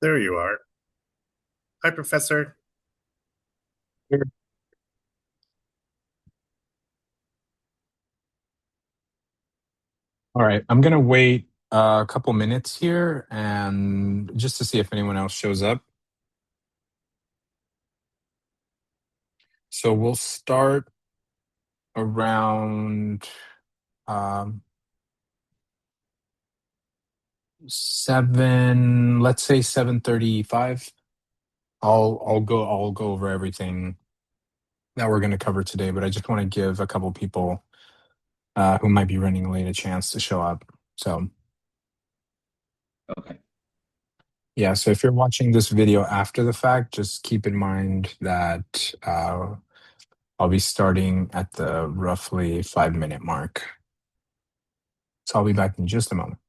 There you are. Hi, Professor. All right, I'm gonna wait a couple minutes here and just to see if anyone else shows up. So we'll start around um, 7, let's say 7:35. I'll go over everything that we're gonna cover today, but I just want to give a couple people who might be running late a chance to show up. So Okay. yeah, so if you're watching this video after the fact, just keep in mind that I'll be starting at the roughly 5 minute mark. So I'll be back in just a moment.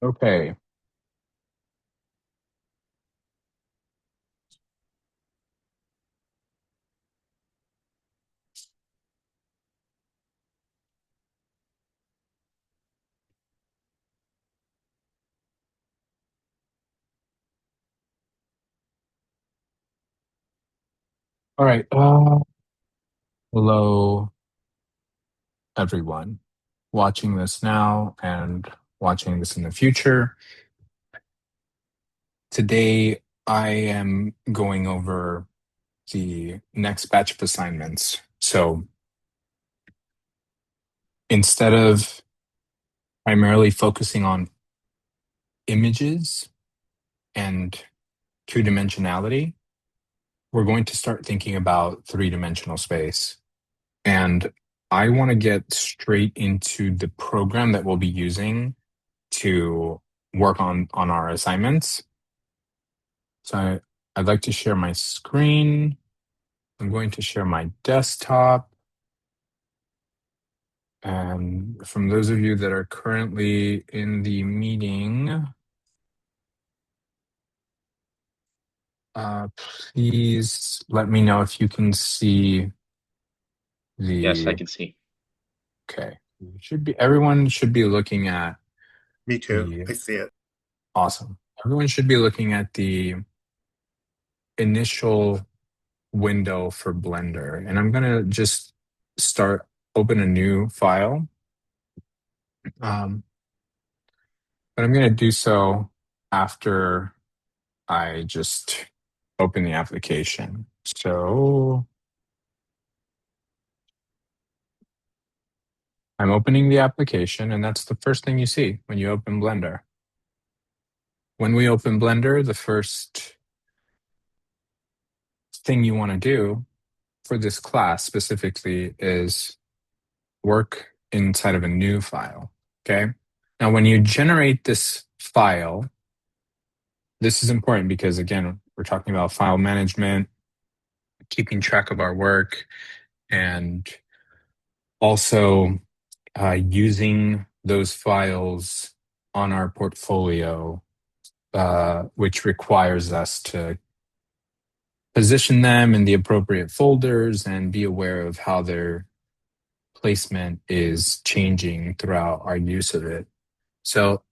Okay. All right. Hello, everyone watching this now and watching this in the future. Today, I am going over the next batch of assignments. So instead of primarily focusing on images and two-dimensionality, we're going to start thinking about three-dimensional space. And I want to get straight into the program that we'll be using to work on our assignments. So I'd like to share my screen. I'm going to share my desktop. And from those of you that are currently in the meeting, please let me know if you can see Yes, I the, can see. okay. Everyone should be looking at Me too. the, I see it. awesome. Everyone should be looking at the initial window for Blender. And I'm gonna just open a new file. But I'm gonna do so after I just open the application. So I'm opening the application, and that's the first thing you see when you open Blender. When we open Blender, the first thing you want to do for this class specifically is work inside of a new file, okay? Now, when you generate this file, this is important because, again, we're talking about file management, keeping track of our work, and also using those files on our portfolio, which requires us to position them in the appropriate folders and be aware of how their placement is changing throughout our use of it. So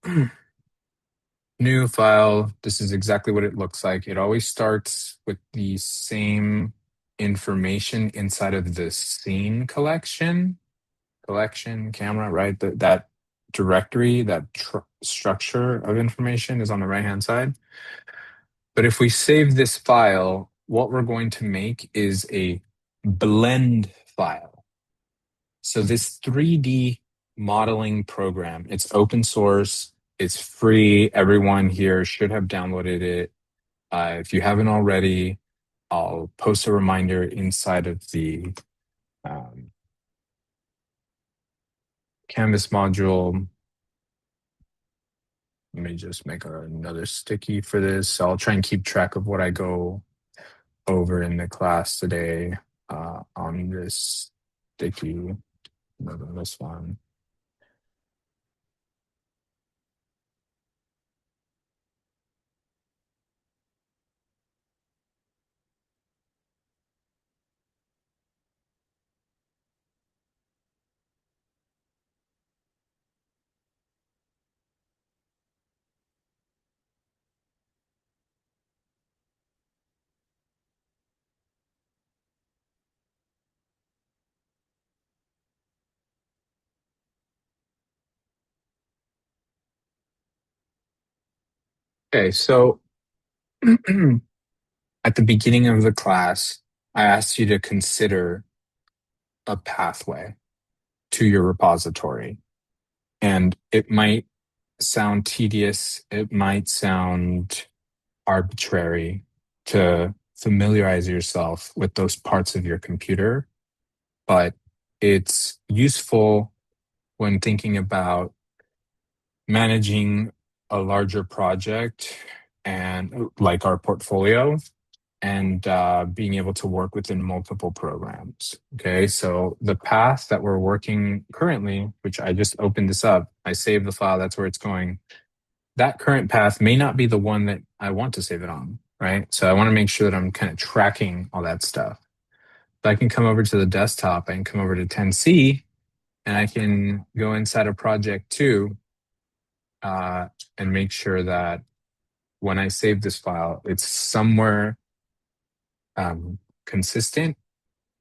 new file, this is exactly what it looks like. It always starts with the same information inside of the scene collection, camera, right? That directory, that structure of information is on the right-hand side. But if we save this file, what we're going to make is a blend file. So this 3D modeling program, it's open source, it's free. Everyone here should have downloaded it. If you haven't already, I'll post a reminder inside of the Canvas module. Let me just make another sticky for this. I'll try and keep track of what I go over in the class today on this sticky, this one. Okay, so at the beginning of the class, I asked you to consider a pathway to your repository. And it might sound tedious, it might sound arbitrary to familiarize yourself with those parts of your computer, but it's useful when thinking about managing a larger project and like our portfolio and being able to work within multiple programs. Okay, so the path that we're working currently, which I just opened this up, I saved the file, that's where it's going. That current path may not be the one that I want to save it on, right? So I want to make sure that I'm kind of tracking all that stuff. So I can come over to the desktop, I can come over to 10C, and I can go inside of project 2 and make sure that when I save this file, it's somewhere consistent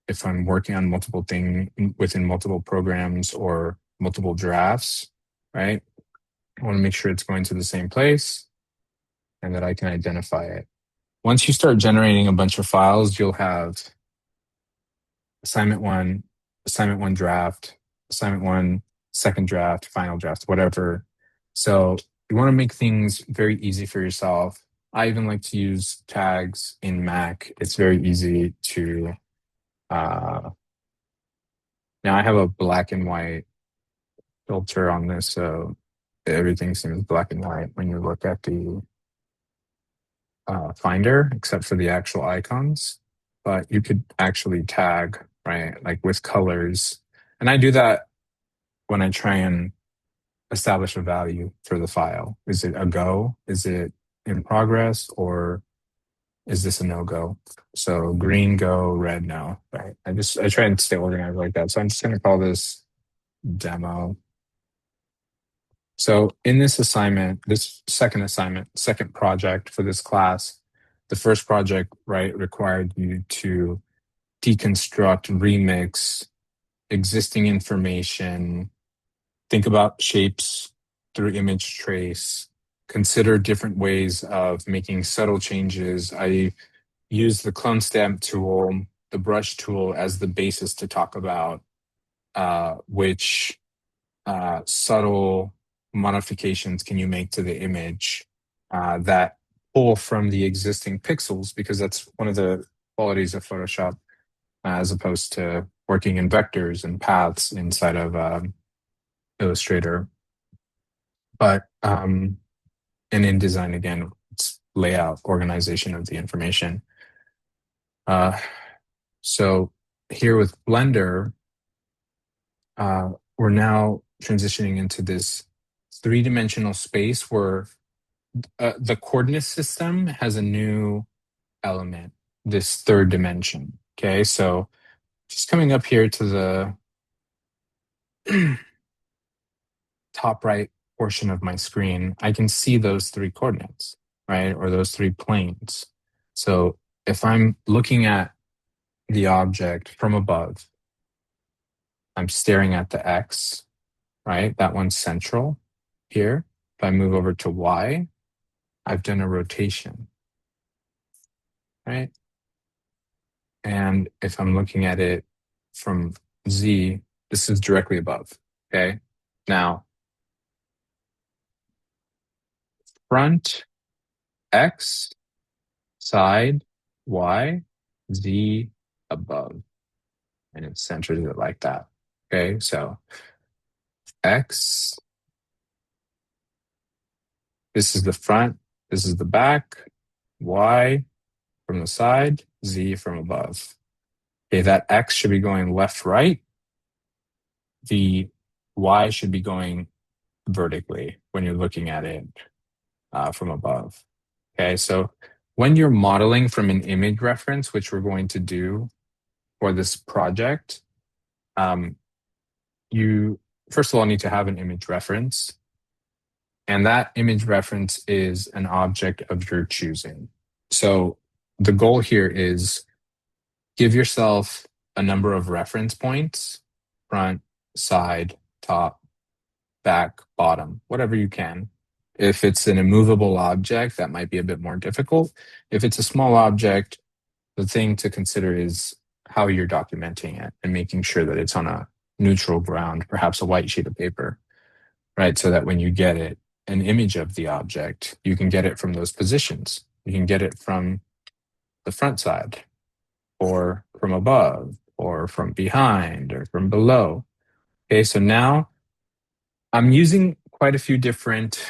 if I'm working on multiple things within multiple programs or multiple drafts, right? I want to make sure it's going to the same place and that I can identify it. Once you start generating a bunch of files, you'll have assignment one draft, assignment one, second draft, final draft, whatever. So you want to make things very easy for yourself. I even like to use tags in Mac. It's very easy to, now I have a black and white filter on this, so everything seems black and white when you look at the Finder, except for the actual icons. But you could actually tag, right, like with colors. And I do that when I try and establish a value for the file. Is it a go? Is it in progress? Or is this a no-go? So green go, red no, right? I try and stay organized like that. So I'm just gonna call this demo. So in this assignment, this second project for this class, the first project, right, required you to deconstruct, remix existing information, think about shapes through image trace, consider different ways of making subtle changes. I use the clone stamp tool, the brush tool as the basis to talk about which subtle modifications can you make to the image that pull from the existing pixels, because that's one of the qualities of Photoshop as opposed to working in vectors and paths inside of Illustrator. But and in design, again, it's layout, organization of the information. So here with Blender, we're now transitioning into this three-dimensional space where the coordinate system has a new element, this third dimension. Okay, so just coming up here to the top right portion of my screen, I can see those three coordinates, right? Or those three planes. So if I'm looking at the object from above, I'm staring at the X, right? That one's central here. If I move over to Y, I've done a rotation, right? And if I'm looking at it from Z, this is directly above, okay? Now, front X, side Y, Z above, and it centers it like that, okay? So X, this is the front, this is the back, Y from the side, Z from above. Okay, that X should be going left, right. The Y should be going vertically when you're looking at it from above. Okay, so when you're modeling from an image reference, which we're going to do for this project, you first of all need to have an image reference. And that image reference is an object of your choosing. So the goal here is give yourself a number of reference points, front, side, top, back, bottom, whatever you can. If it's an immovable object, that might be a bit more difficult. If it's a small object, the thing to consider is how you're documenting it and making sure that it's on a neutral ground, perhaps a white sheet of paper, right? So that when you get it, an image of the object, you can get it from those positions. You can get it from the front side, or from above, or from behind, or from below. Okay, so now I'm using quite a few different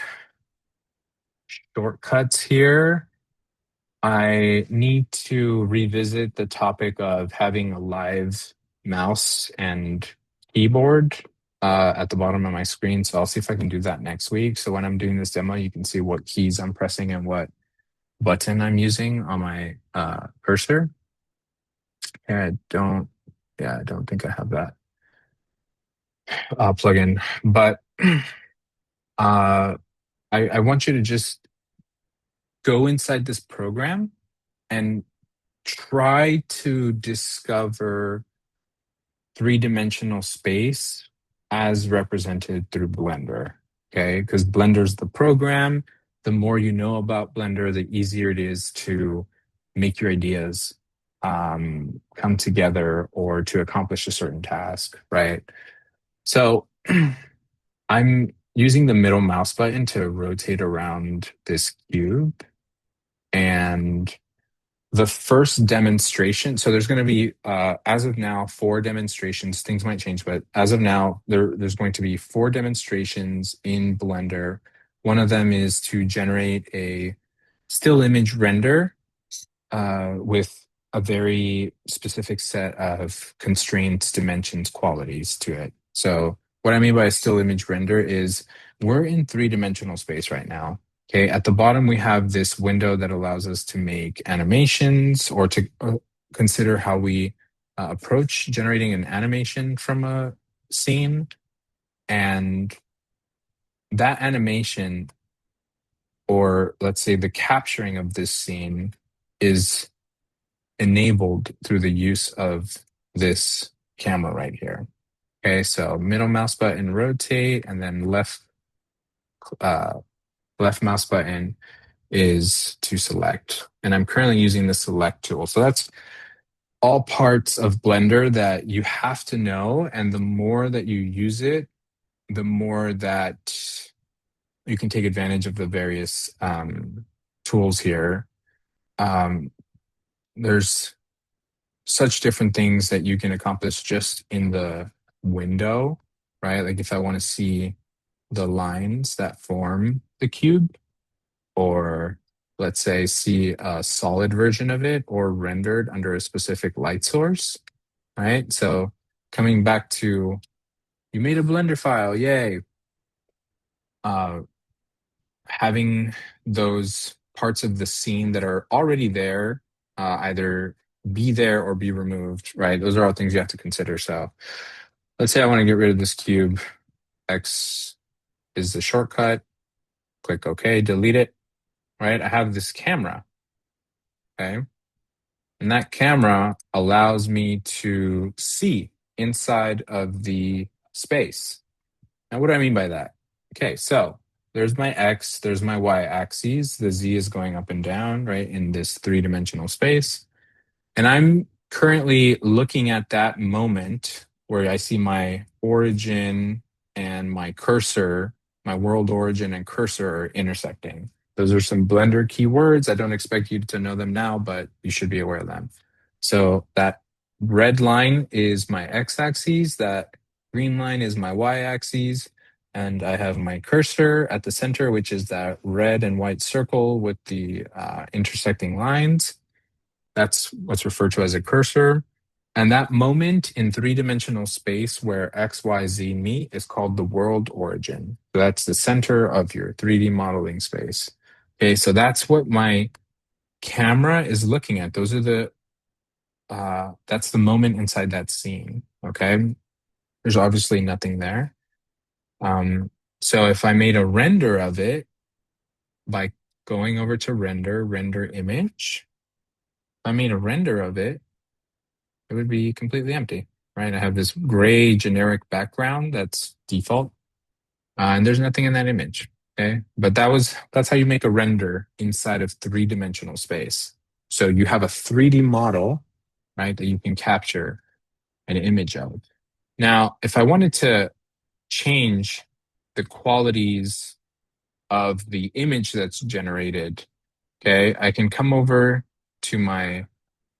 shortcuts here. I need to revisit the topic of having a live mouse and keyboard at the bottom of my screen. So I'll see if I can do that next week. So when I'm doing this demo, you can see what keys I'm pressing and what button I'm using on my cursor. And I don't think I have that plugin, but I want you to just go inside this program and try to discover three-dimensional space as represented through Blender. Okay, because Blender's the program. The more you know about Blender, the easier it is to make your ideas come together or to accomplish a certain task, right? So I'm using the middle mouse button to rotate around this cube. And the first demonstration, so there's going to be, as of now, 4 demonstrations. Things might change, but as of now, there's going to be 4 demonstrations in Blender. One of them is to generate a still image render with a very specific set of constraints, dimensions, qualities to it. So what I mean by a still image render is we're in 3-dimensional space right now. Okay, at the bottom, we have this window that allows us to make animations or to consider how we approach generating an animation from a scene. And that animation, or let's say the capturing of this scene, is enabled through the use of this camera right here. Okay, so middle mouse button, rotate, and then left mouse button is to select. And I'm currently using the select tool. So that's all parts of Blender that you have to know. And the more that you use it, the more that you can take advantage of the various tools here. There's such different things that you can accomplish just in the window, right? Like if I want to see the lines that form the cube, or let's say see a solid version of it or rendered under a specific light source, right? So coming back to, you made a Blender file, yay. Having those parts of the scene that are already there, either be there or be removed, right? Those are all things you have to consider. So let's say I want to get rid of this cube. X is the shortcut. Click OK, delete it, right? I have this camera, okay? And that camera allows me to see inside of the space. Now, what do I mean by that? Okay, so there's my X, there's my Y axes. The Z is going up and down, right, in this 3-dimensional space. And I'm currently looking at that moment where I see my origin and my cursor, my world origin and cursor are intersecting. Those are some Blender keywords. I don't expect you to know them now, but you should be aware of them. So that red line is my X-axis, that green line is my Y-axis, and I have my cursor at the center, which is that red and white circle with the intersecting lines. That's what's referred to as a cursor. And that moment in 3-dimensional space where X, Y, Z meet is called the world origin. So that's the center of your 3D modeling space. Okay, so that's what my camera is looking at. Those are the, that's the moment inside that scene, okay? There's obviously nothing there. So if I made a render of it by going over to render image, if I made a render of it, it would be completely empty, right? I have this gray generic background that's default, and there's nothing in that image, okay? But that's how you make a render inside of 3-dimensional space. So you have a 3D model, right, that you can capture an image of. Now, if I wanted to change the qualities of the image that's generated, okay, I can come over to my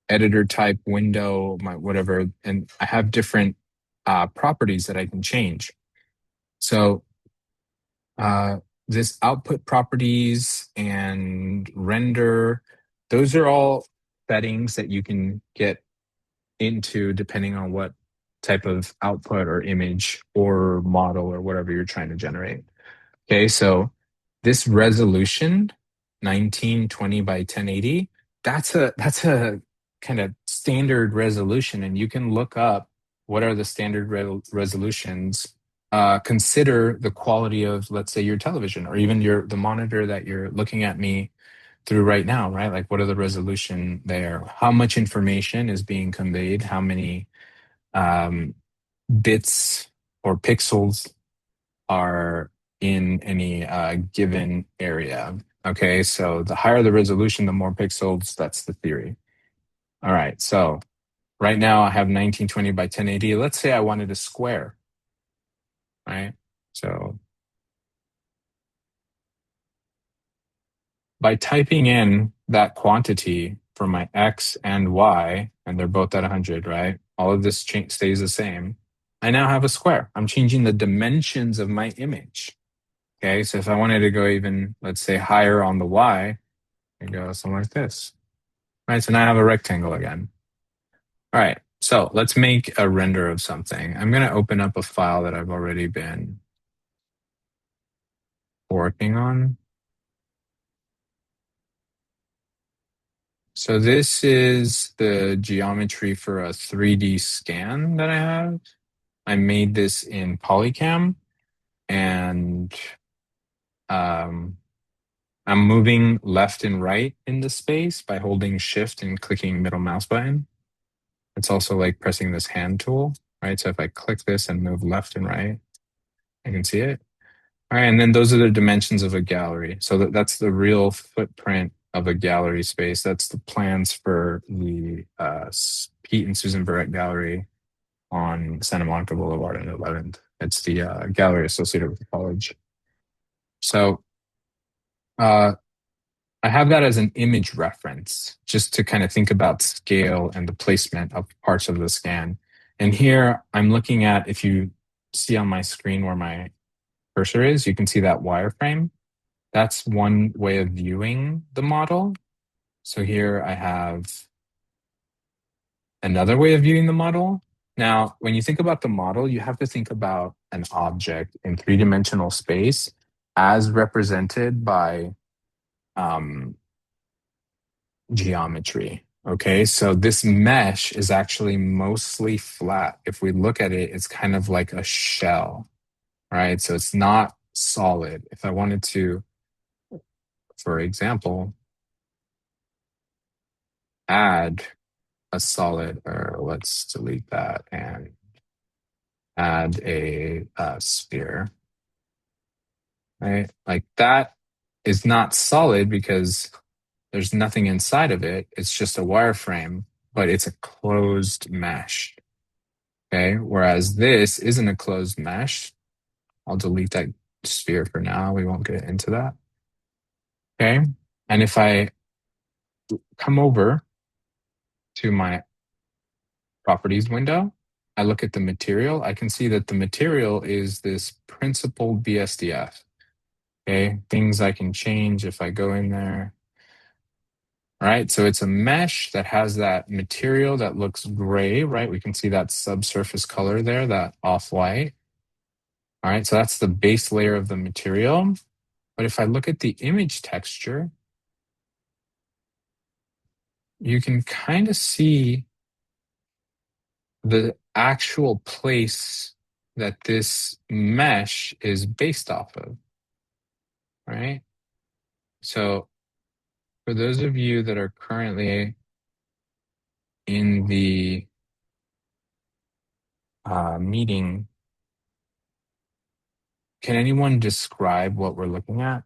editor type window, my whatever, and I have different properties that I can change. So this output properties and render, those are all settings that you can get into depending on what type of output or image or model or whatever you're trying to generate. Okay, so this resolution, 1920 by 1080, that's a kind of standard resolution, and you can look up what are the standard resolutions. Consider the quality of, let's say, your television or even the monitor that you're looking at me through right now, right? Like what are the resolution there? How much information is being conveyed? How many bits or pixels are in any given area? Okay, so the higher the resolution, the more pixels. That's the theory. All right, so right now I have 1920 by 1080. Let's say I wanted a square, right? So by typing in that quantity for my X and Y, and they're both at 100, right? All of this stays the same. I now have a square. I'm changing the dimensions of my image. Okay, so if I wanted to go even, let's say, higher on the Y, I go something like this. All right, so now I have a rectangle again. All right, so let's make a render of something. I'm going to open up a file that I've already been working on. So this is the geometry for a 3D scan that I have. I made this in Polycam, and I'm moving left and right in the space by holding Shift and clicking middle mouse button. It's also like pressing this hand tool, right? So if I click this and move left and right, I can see it. All right, and then those are the dimensions of a gallery. So that's the real footprint of a gallery space. That's the plans for the Pete and Susan Barrett Gallery on Santa Monica Boulevard and 11th. It's the gallery associated with the college. So I have that as an image reference, just to kind of think about scale and the placement of parts of the scan. And here I'm looking at, if you see on my screen where my cursor is, you can see that wireframe. That's one way of viewing the model. So here I have another way of viewing the model. Now, when you think about the model, you have to think about an object in three-dimensional space as represented by geometry. Okay, so this mesh is actually mostly flat. If we look at it, it's kind of like a shell, right? So it's not solid. If I wanted to, for example, add a solid, or let's delete that and add a sphere, right? Like that is not solid because there's nothing inside of it. It's just a wireframe, but it's a closed mesh. Okay, whereas this isn't a closed mesh. I'll delete that sphere for now. We won't get into that. Okay, and if I come over to my properties window, I look at the material, I can see that the material is this principled BSDF. Okay, things I can change if I go in there. All right, so it's a mesh that has that material that looks gray, right? We can see that subsurface color there, that off-white. All right, so that's the base layer of the material. But if I look at the image texture, you can kind of see the actual place that this mesh is based off of, right? So for those of you that are currently in the meeting, can anyone describe what we're looking at?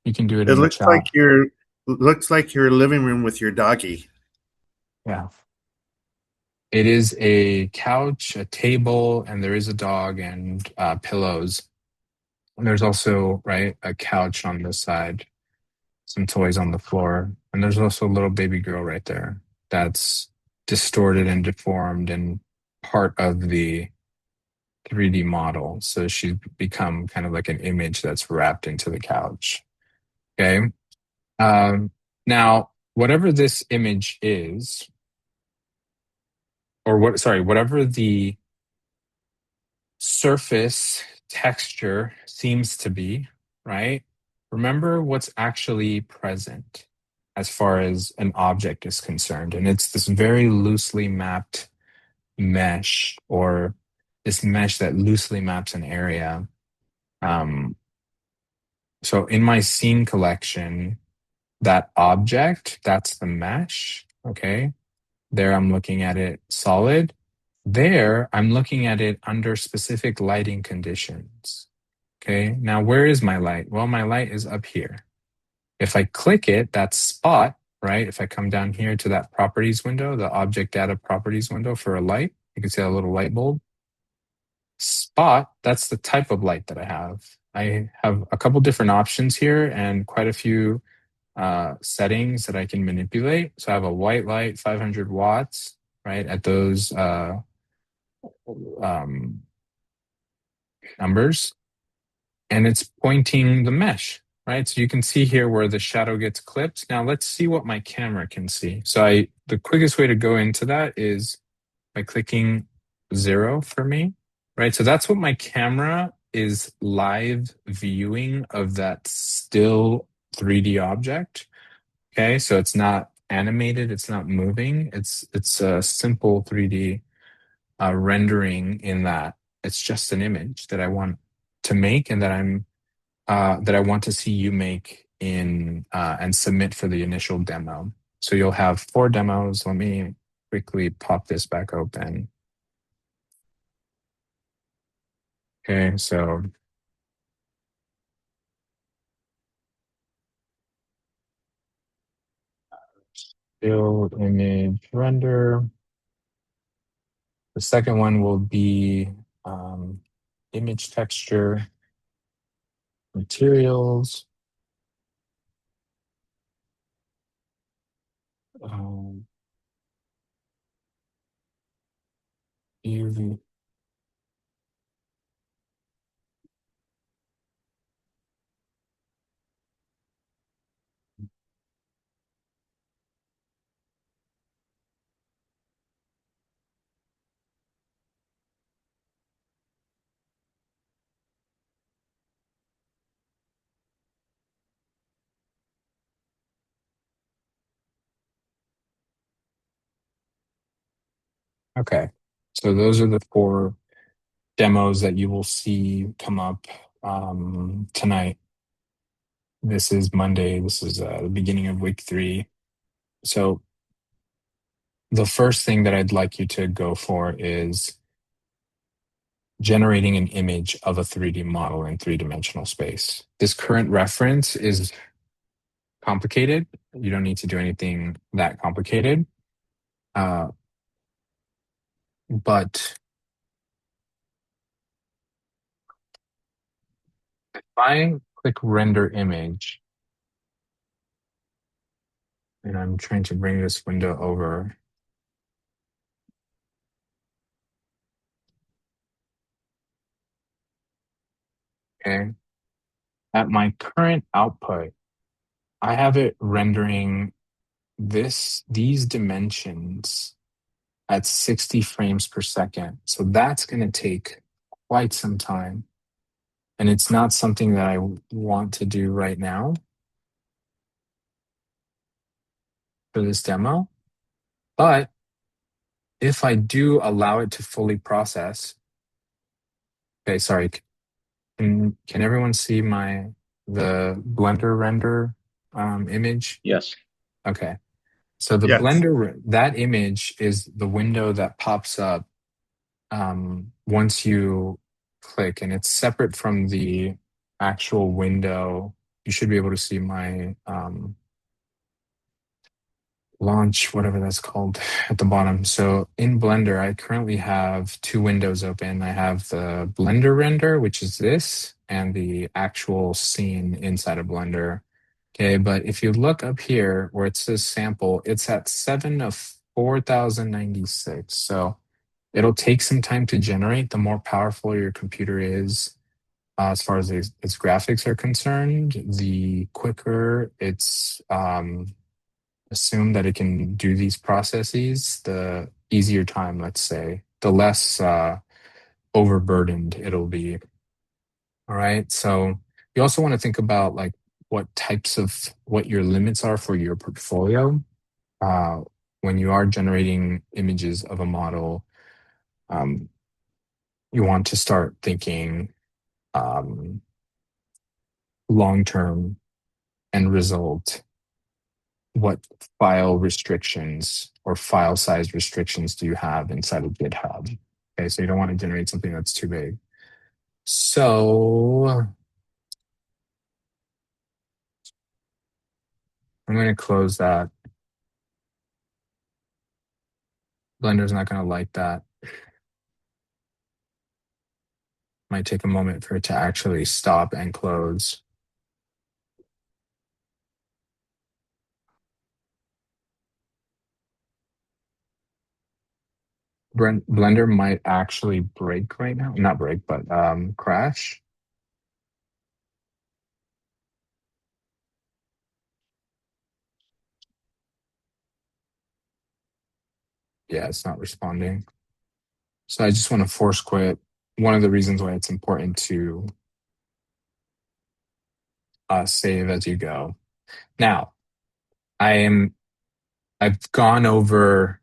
You can do it It in the looks chat. like your living room with your doggy. Yeah. It is a couch, a table, and there is a dog and pillows. And there's also, right, a couch on this side, some toys on the floor. And there's also a little baby girl right there that's distorted and deformed and part of the 3D model. So she's become kind of like an image that's wrapped into the couch. Okay. Now, whatever this image is, or whatever the surface texture seems to be, right? Remember what's actually present as far as an object is concerned. And it's this very loosely mapped mesh, or this mesh that loosely maps an area. So in my scene collection, that object, that's the mesh, okay? There I'm looking at it solid. There, I'm looking at it under specific lighting conditions. Okay, now where is my light? Well, my light is up here. If I click it, that spot, right? If I come down here to that properties window, the object data properties window for a light, you can see a little light bulb. Spot, that's the type of light that I have. I have a couple different options here and quite a few settings that I can manipulate. So I have a white light, 500 watts, right, at those numbers, and it's pointing the mesh, right? So you can see here where the shadow gets clipped. Now let's see what my camera can see. So the quickest way to go into that is by clicking 0 for me, right? So that's what my camera is live viewing of that still 3D object. Okay, so it's not animated, it's not moving. It's a simple 3D rendering in that it's just an image that I want to make and that I want to see you make in and submit for the initial demo. So you'll have 4 demos. Let me quickly pop this back open. Okay, so still image render. The second one will be image texture, materials, UV. Okay, so those are the 4 demos that you will see come up tonight. This is Monday. This is the beginning of week 3. So the first thing that I'd like you to go for is generating an image of a 3D model in 3-dimensional space. This current reference is complicated. You don't need to do anything that complicated. But if I click render image, and I'm trying to bring this window over, okay, at my current output, I have it rendering these dimensions at 60 frames per second. So that's going to take quite some time. And it's not something that I want to do right now for this demo. But if I do allow it to fully process, okay, sorry, can everyone see the Blender render image? Yes. Okay. So the Yes. Blender, that image is the window that pops up once you click, and it's separate from the actual window. You should be able to see my launch, whatever that's called, at the bottom. So in Blender, I currently have 2 windows open. I have the Blender render, which is this, and the actual scene inside of Blender. Okay, but if you look up here where it says sample, it's at 7 of 4096. So it'll take some time to generate. The more powerful your computer is, as far as its graphics are concerned, the quicker it's assumed that it can do these processes, the easier time, let's say, the less overburdened it'll be. All right. So you also want to think about like what your limits are for your portfolio. When you are generating images of a model, you want to start thinking long term end result, what file restrictions or file size restrictions do you have inside of GitHub? Okay, so you don't want to generate something that's too big. So I'm going to close that. Blender's not going to like that. Might take a moment for it to actually stop and close. Blender might actually break right now. Not break, but crash. Yeah, it's not responding. So I just want to force quit. One of the reasons why it's important to save as you go. Now, I've gone over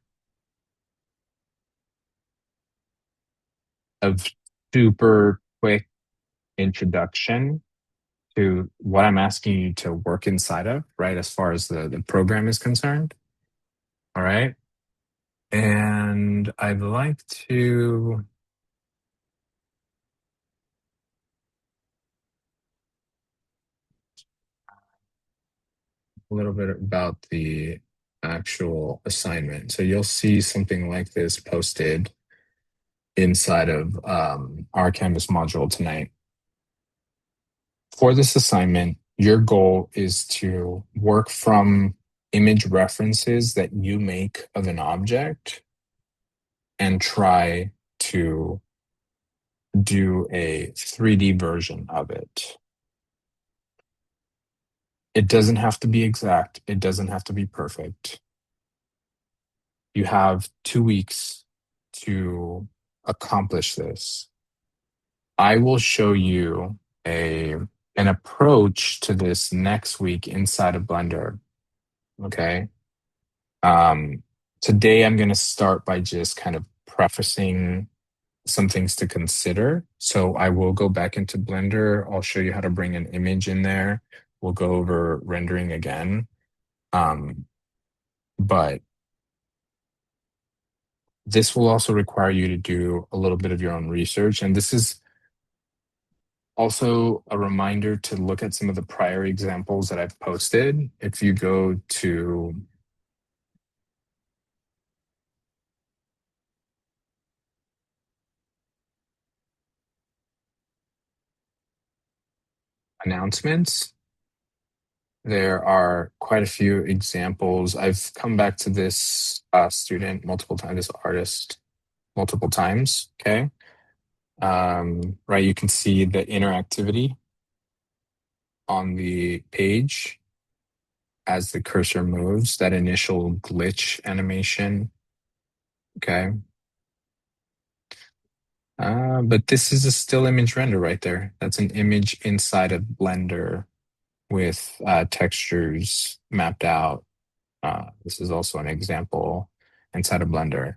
a super quick introduction to what I'm asking you to work inside of, right? As far as the program is concerned. All right. And I'd like to a little bit about the actual assignment. So you'll see something like this posted inside of our Canvas module tonight. For this assignment, your goal is to work from image references that you make of an object and try to do a 3D version of it. It doesn't have to be exact. It doesn't have to be perfect. You have 2 weeks to accomplish this. I will show you an approach to this next week inside of Blender. Okay. Today I'm going to start by just kind of prefacing some things to consider. So I will go back into Blender. I'll show you how to bring an image in there. We'll go over rendering again. But this will also require you to do a little bit of your own research. And this is also a reminder to look at some of the prior examples that I've posted. If you go to announcements, there are quite a few examples. I've come back to this student multiple times, this artist multiple times, okay? Right, you can see the interactivity on the page as the cursor moves, that initial glitch animation, okay? But this is a still image render right there. That's an image inside of Blender with textures mapped out. This is also an example inside of Blender.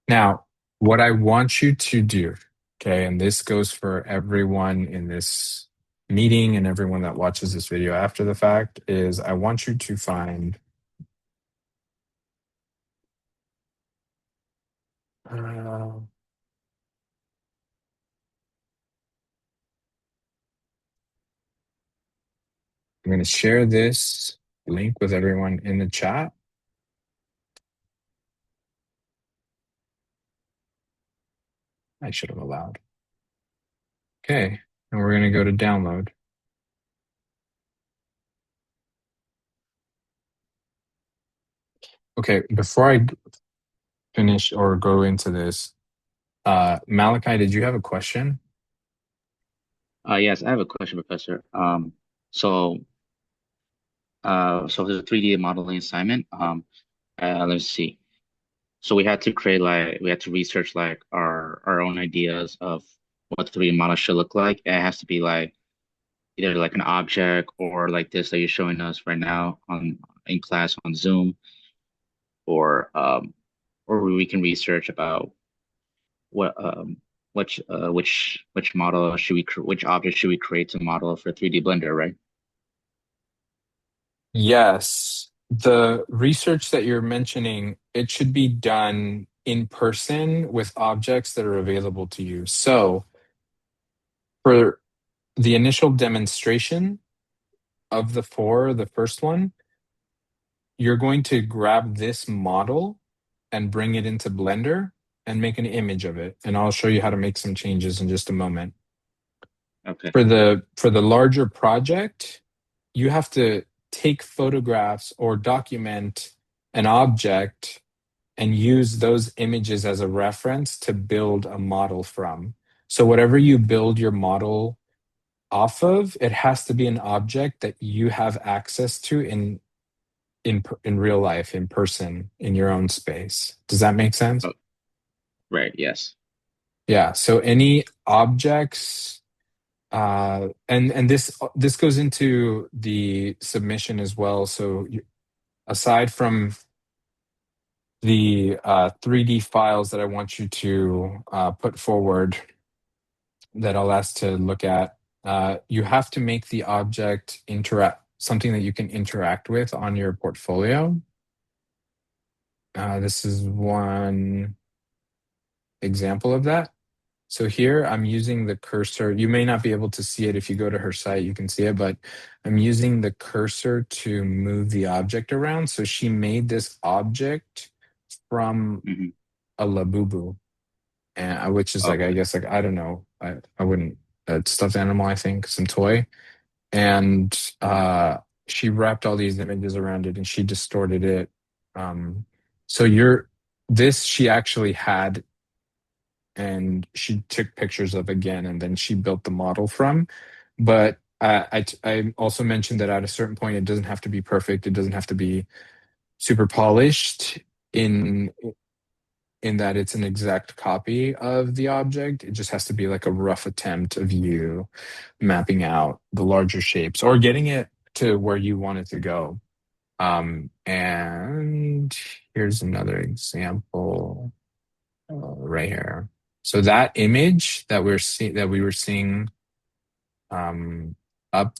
Now, what I want you to do, okay, and this goes for everyone in this meeting and everyone that watches this video after the fact, is I want you to find I'm going to share this link with everyone in the chat. I should have allowed. Okay, and we're going to go to download. Okay, before I finish or go into this, Malachi, did you have a question? Yes, I have a question, Professor. So for the 3D modeling assignment, let's see. So we had to research like our own ideas of what the 3D model should look like. It has to be like either like an object or like this that you're showing us right now on in class on Zoom, or we can research about what which model should which object should we create to model for 3D Blender, right? Yes. The research that you're mentioning, it should be done in person with objects that are available to you. So for the initial demonstration of the four, the first one, you're going to grab this model and bring it into Blender and make an image of it. And I'll show you how to make some changes in just a moment. Okay. For the larger project, you have to take photographs or document an object and use those images as a reference to build a model from. So whatever you build your model off of, it has to be an object that you have access to in real life, in person, in your own space. Does that make sense? Oh, right. Yes. Yeah. So any objects, and this goes into the submission as well. So aside from the 3D files that I want you to put forward, that I'll ask to look at, you have to make the object interact something that you can interact with on your portfolio. This is one example of that. So here I'm using the cursor. You may not be able to see it. If you go to her site, you can see it, but I'm using the cursor to move the object around. So she made this object from Hmm. a Labubu, and which is like, I Okay. guess, like, I don't know, I wouldn't, a stuffed animal, I think, some toy. And she wrapped all these images around it and she distorted it. So this she actually had, and she took pictures of again, and then she built the model from. But I also mentioned that at a certain point, it doesn't have to be perfect. It doesn't have to be super polished in that it's an exact copy of the object. It just has to be like a rough attempt of you mapping out the larger shapes or getting it to where you want it to go. And here's another example right here. So that image that we were seeing up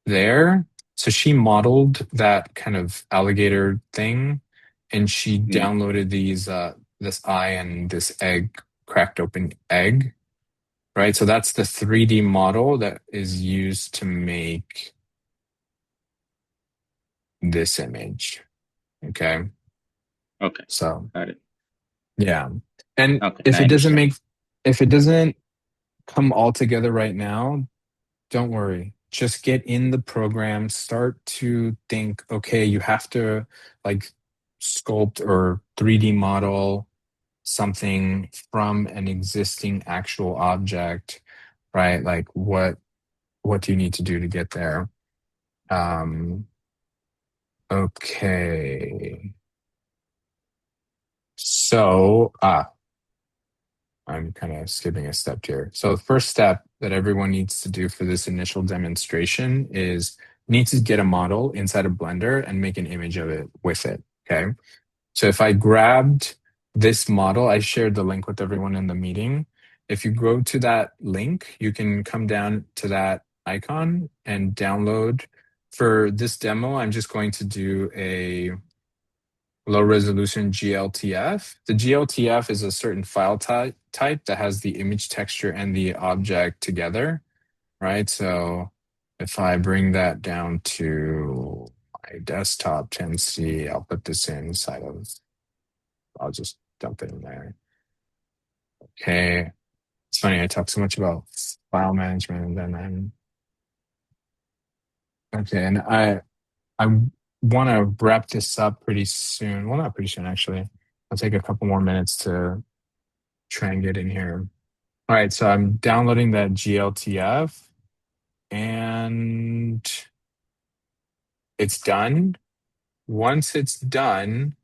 there. So she modeled that kind of alligator thing, and she Hmm. downloaded this eye and this egg, cracked open egg, right? So that's the 3D model that is used to make this image. Okay. Okay. So Got it. yeah. And Okay. Now I if it doesn't come all together right now, don't worry. Just get in the program, start to think, okay, you have to like sculpt or 3D model something from an existing actual object, right? Like what do you need to do to get there? Um, okay. So, I'm kind of skipping a step here. So the first step that everyone needs to do for this initial demonstration is need to get a model inside of Blender and make an image of it with it. Okay. So if I grabbed this model, I shared the link with everyone in the meeting. If you go to that link, you can come down to that icon and download. For this demo, I'm just going to do a low resolution GLTF. The GLTF is a certain file type that has the image texture and the object together, right? So if I bring that down to my desktop 10C, I'll put this inside of, I'll just dump it in there. Okay. It's funny, I talk so much about file management and then okay, and I want to wrap this up pretty soon. Well, not pretty soon, actually. I'll take a couple more minutes to try and get in here. All right, so I'm downloading that GLTF and it's done. Once it's done,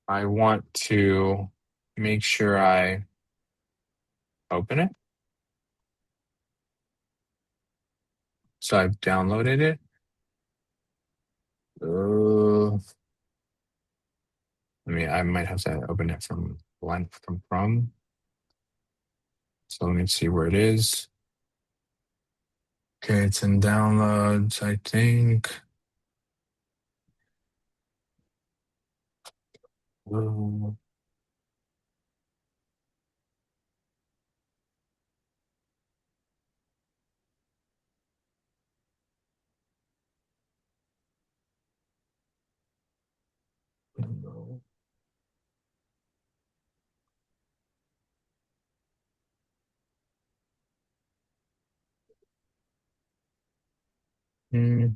I want to make sure I open it. So I've downloaded it. I mean, I might have to open it from Chrome. So let me see where it is. Okay, it's in downloads, I think. No. Hmm.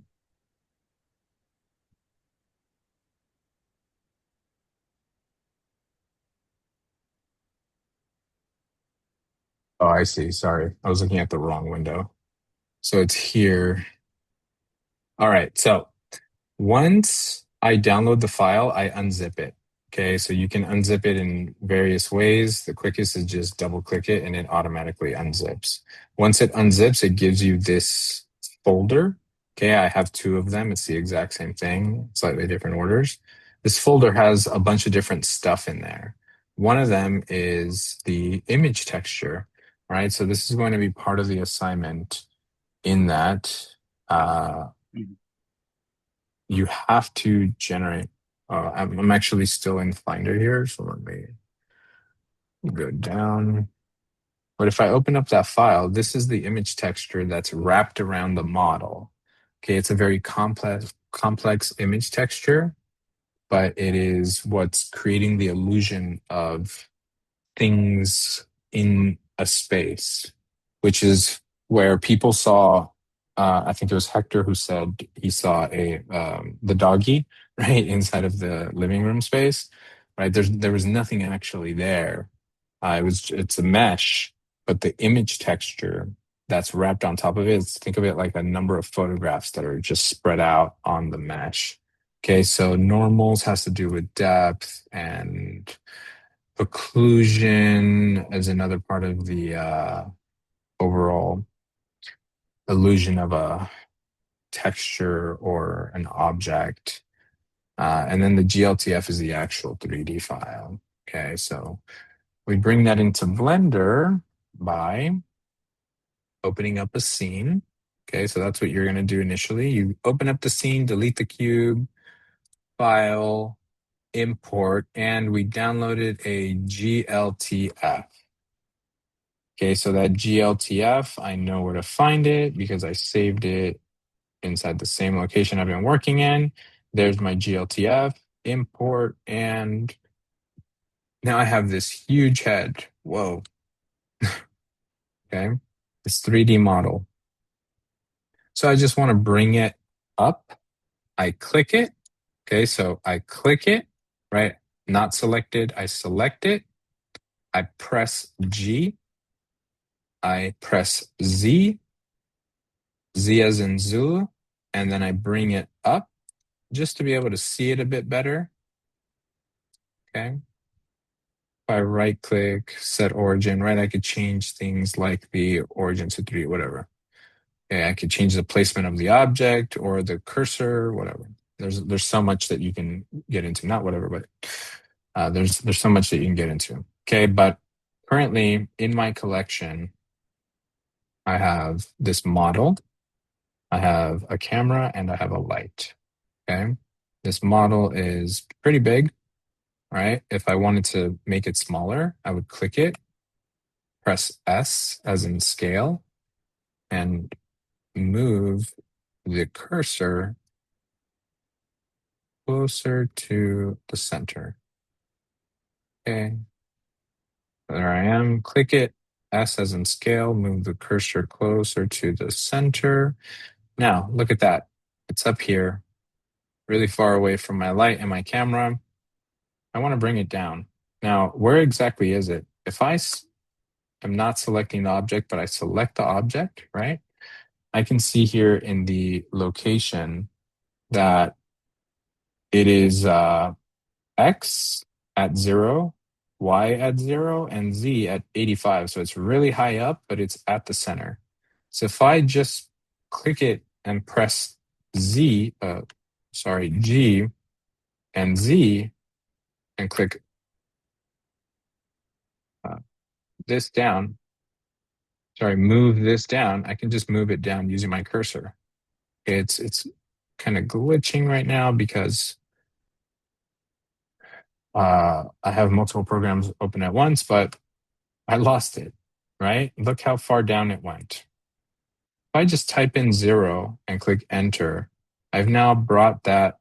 Oh, I see. Sorry. I was looking at the wrong window. So it's here. All right. So once I download the file, I unzip it. Okay. So you can unzip it in various ways. The quickest is just double click it and it automatically unzips. Once it unzips, it gives you this folder. Okay. I have two of them. It's the exact same thing, slightly different orders. This folder has a bunch of different stuff in there. One of them is the image texture, right? So this is going to be part of the assignment in that Mhm. you have to generate. I'm actually still in Finder here, so let me go down. But if I open up that file, this is the image texture that's wrapped around the model. Okay, it's a very complex image texture, but it is what's creating the illusion of things in a space, which is where people saw. I think it was Hector who said he saw the doggy right inside of the living room space. Right, there was nothing actually there. It's a mesh, but the image texture that's wrapped on top of it. Think of it like a number of photographs that are just spread out on the mesh. Okay, so normals has to do with depth and occlusion as another part of the overall illusion of a texture or an object. And then the GLTF is the actual 3D file. Okay, so we bring that into Blender by opening up a scene. Okay, so that's what you're going to do initially. You open up the scene, delete the cube, file, import, and we downloaded a GLTF. Okay, so that GLTF, I know where to find it because I saved it inside the same location I've been working in. There's my GLTF, import, and now I have this huge head. Whoa. Okay, this 3D model. So I just want to bring it up. I click it. Okay, so I click it, right? Not selected. I select it. I press G. I press Z, Z as in Zulu, and then I bring it up just to be able to see it a bit better. Okay. If I right click, set origin, right? I could change things like the origin to 3, whatever. Okay, I could change the placement of the object or the cursor, whatever. There's so much that you can get into, not whatever, but there's so much that you can get into. Okay, but currently in my collection, I have this model, I have a camera, and I have a light. Okay, this model is pretty big, right? If I wanted to make it smaller, I would click it, press S as in scale, and move the cursor closer to the center. Okay, there I am. Click it, S as in scale, move the cursor closer to the center. Now, look at that. It's up here, really far away from my light and my camera. I want to bring it down. Now, where exactly is it? If am not selecting the object, but I select the object, right? I can see here in the location that it is X at 0, Y at 0, and Z at 85. So it's really high up, but it's at the center. So if I just click it and press G and Z and click this down, move this down, I can just move it down using my cursor. It's kind of glitching right now because I have multiple programs open at once, but I lost it, right? Look how far down it went. If I just type in 0 and click enter, I've now brought that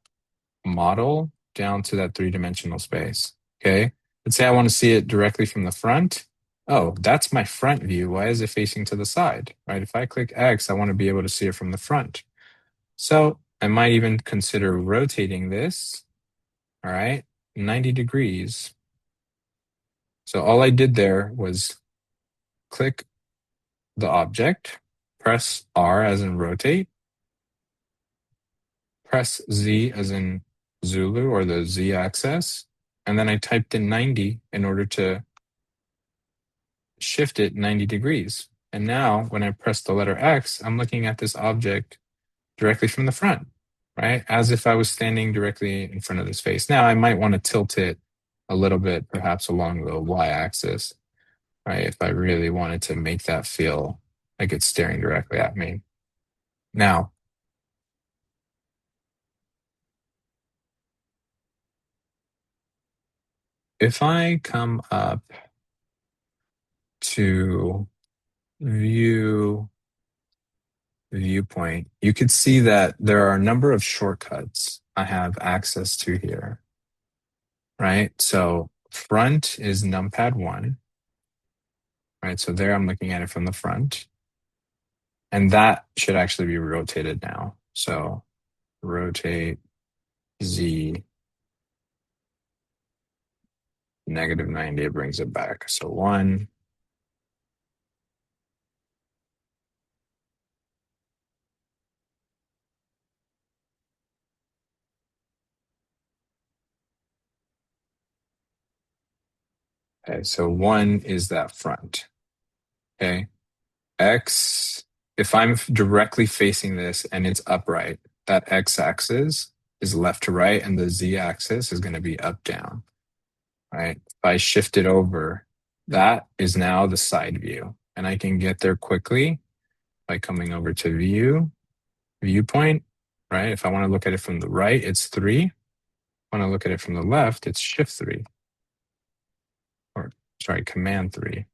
model down to that 3-dimensional space. Okay. Let's say I want to see it directly from the front. Oh, that's my front view. Why is it facing to the side? Right? If I click X, I want to be able to see it from the front. So I might even consider rotating this, all right, 90 degrees. So all I did there was click the object, press R as in rotate, press Z as in Zulu or the Z axis, and then I typed in 90 in order to shift it 90 degrees. And now when I press the letter X, I'm looking at this object directly from the front, right? As if I was standing directly in front of this face. Now I might want to tilt it a little bit, perhaps along the Y axis, right? If I really wanted to make that feel like it's staring directly at me. Now, if I come up to view viewpoint, you could see that there are a number of shortcuts I have access to here, right? So front is numpad 1, right? So there I'm looking at it from the front. And that should actually be rotated now. So rotate Z -90, it brings it back. So 1, okay, so 1 is that front, okay? X, if I'm directly facing this and it's upright, that X axis is left to right and the Z axis is gonna be up, down, right? If I shift it over, that is now the side view. And I can get there quickly by coming over to view, viewpoint, right? If I wanna look at it from the right, it's 3. When I look at it from the left, it's shift 3. Or sorry, command 3.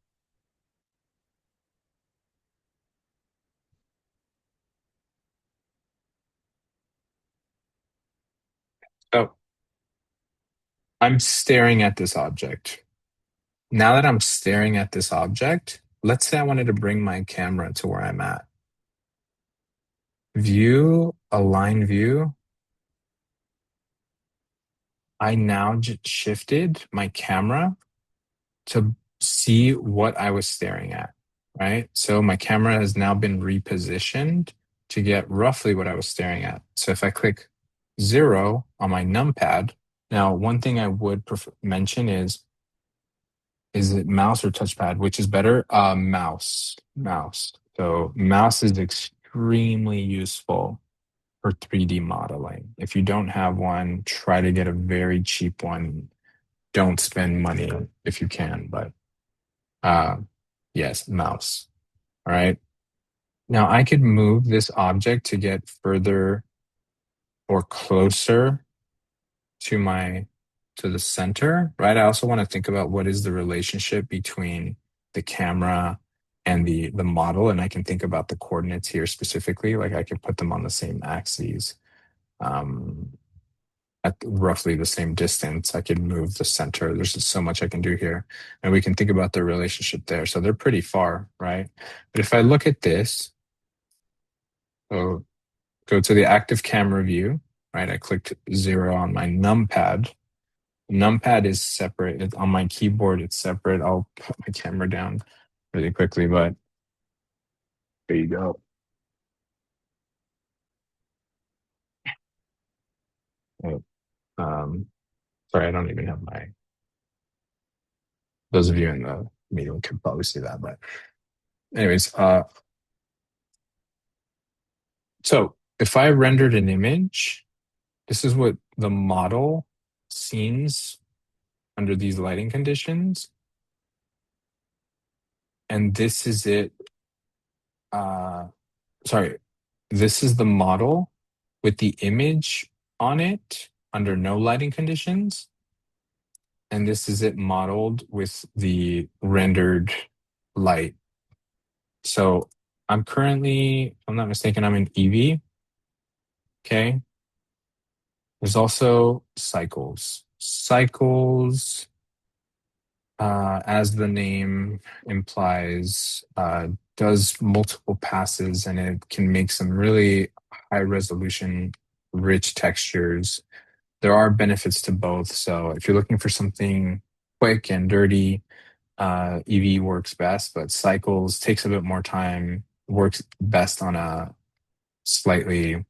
So I'm staring at this object. Now that I'm staring at this object, let's say I wanted to bring my camera to where I'm at. View, align view. I now just shifted my camera to see what I was staring at, right? So my camera has now been repositioned to get roughly what I was staring at. So if I click 0 on my numpad, now one thing I would mention is it mouse or touchpad? Which is better? Mouse. So mouse is extremely useful for 3D modeling. If you don't have one, try to get a very cheap one. Don't spend money if you can, but yes, mouse. All right. Now I could move this object to get further or closer to the center, right? I also want to think about what is the relationship between the camera and the model, and I can think about the coordinates here specifically, like I can put them on the same axes at roughly the same distance. I can move the center. There's just so much I can do here, and we can think about the relationship there. So they're pretty far, right? But if I look at this, so go to the active camera view, right? I clicked 0 on my numpad. Numpad is separate. On my keyboard, it's separate. I'll put my camera down really quickly, but there you go. Oh, sorry, I don't even have my. Those of you in the meeting can probably see that, but anyways, so if I rendered an image, this is what the model seems under these lighting conditions. And this is it sorry, this is the model with the image on it under no lighting conditions. And this is it modeled with the rendered light. So I'm currently, if I'm not mistaken, I'm in Eevee. Okay. There's also cycles. Cycles, as the name implies, does multiple passes and it can make some really high resolution, rich textures. There are benefits to both. So if you're looking for something quick and dirty, Eevee works best, but Cycles takes a bit more time, works best on a slightly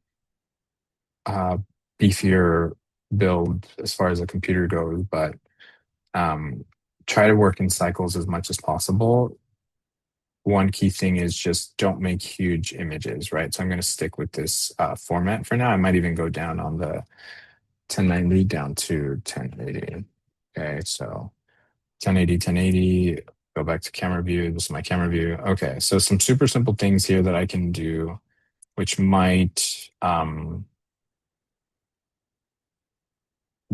uh, beefier build as far as a computer goes, but um, try to work in Cycles as much as possible. One key thing is just don't make huge images, right? So I'm going to stick with this format for now. I might even go down on the 1090 down to 1080. Okay, so 1080, go back to camera view. This is my camera view. Okay, so some super simple things here that I can do, which might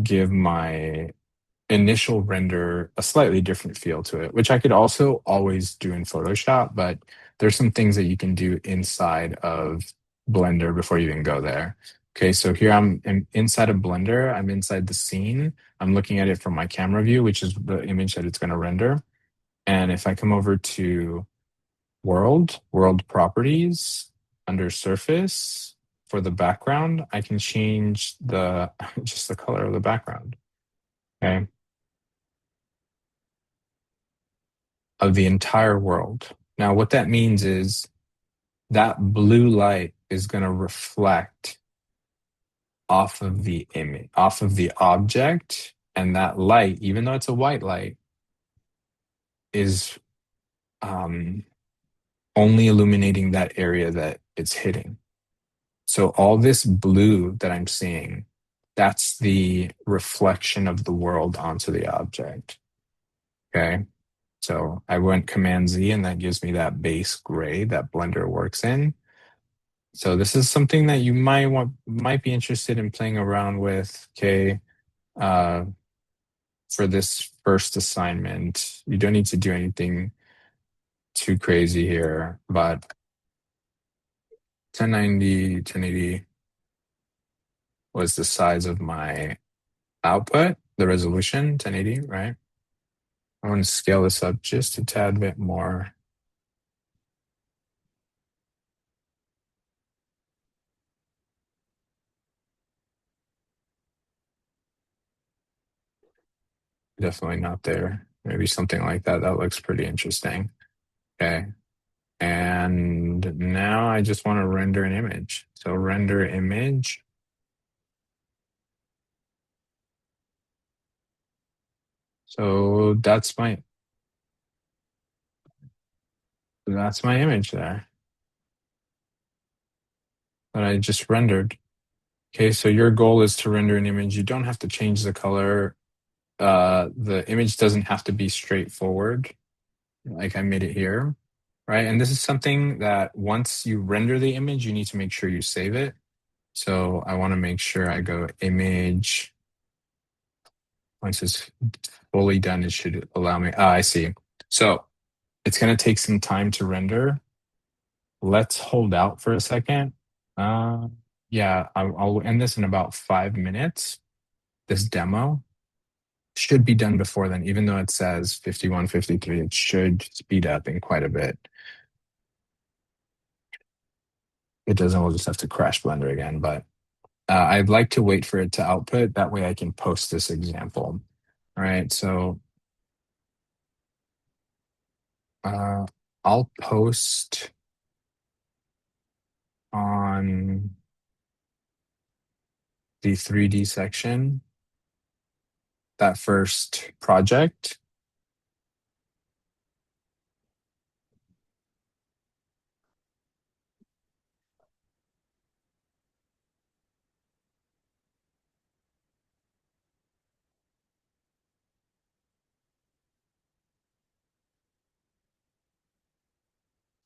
give my initial render a slightly different feel to it, which I could also always do in Photoshop, but there's some things that you can do inside of Blender before you even go there. Okay, so here inside of Blender, I'm inside the scene. I'm looking at it from my camera view, which is the image that it's going to render. And if I come over to world properties, under surface, for the background, I can change the just the color of the background. Okay. Of the entire world. Now, what that means is that blue light is going to reflect off of the image, off of the object, and that light, even though it's a white light, is only illuminating that area that it's hitting. So all this blue that I'm seeing, that's the reflection of the world onto the object. Okay. So I went Command Z and that gives me that base gray that Blender works in. So this is something that you might be interested in playing around with. Okay. For this first assignment, you don't need to do anything too crazy here, but 1090, 1080 was the size of my output, the resolution, 1080, right? I want to scale this up just a tad bit more. Definitely not there. Maybe something like that. That looks pretty interesting. Okay. And now I just want to render an image. So render image. So that's my image there that I just rendered. Okay, so your goal is to render an image. You don't have to change the color. The image doesn't have to be straightforward, like I made it here, right? And this is something that once you render the image, you need to make sure you save it. So I want to make sure I go image. Once it's fully done, it should allow me. I see. So it's going to take some time to render. Let's hold out for a second. Yeah, I'll end this in about 5 minutes. This demo should be done before then, even though it says 51, 53, it should speed up in quite a bit. It doesn't, we'll just have to crash Blender again, but I'd like to wait for it to output. That way I can post this example. All right, so I'll post on the 3D section that first project.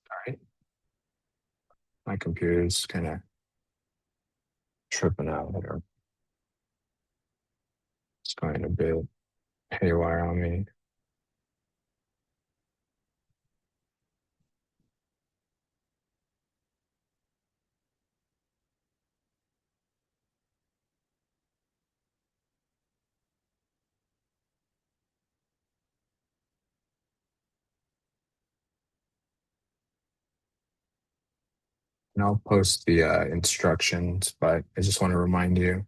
All right. My computer's kind of tripping out here. It's going a bit haywire on me. And I'll post the instructions, but I just want to remind you.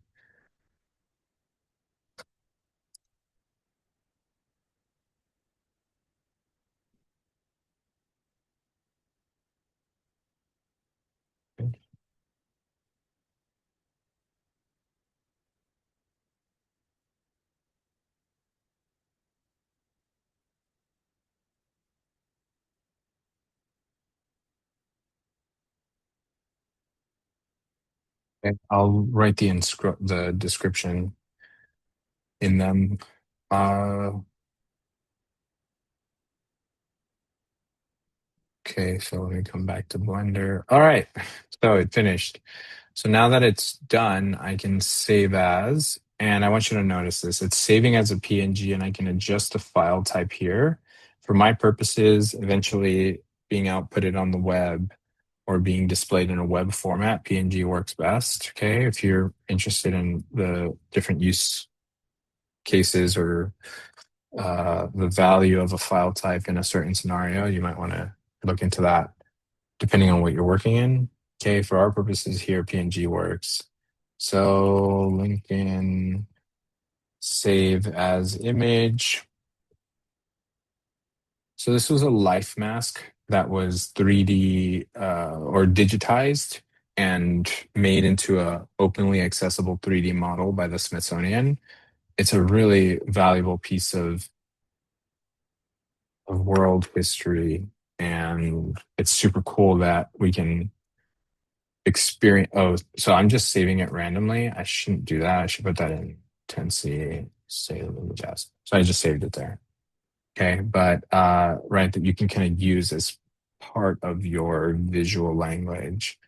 Okay, I'll write the description in them. Okay, so let me come back to Blender. All right, so it finished. So now that it's done, I can save as, and I want you to notice this. It's saving as a PNG, and I can adjust the file type here. For my purposes, eventually being outputted on the web or being displayed in a web format, PNG works best. Okay, if you're interested in the different use cases or the value of a file type in a certain scenario, you might want to look into that depending on what you're working in. Okay, for our purposes here, PNG works. So Lincoln, save as image. So this was a life mask that was 3D or digitized and made into a openly accessible 3D model by the Smithsonian. It's a really valuable piece of world history, and it's super cool that we can experience. Oh, so I'm just saving it randomly. I shouldn't do that. I should put that in 10C save image as. So I just saved it there. Okay, but right, that you can kind of use as part of your visual language.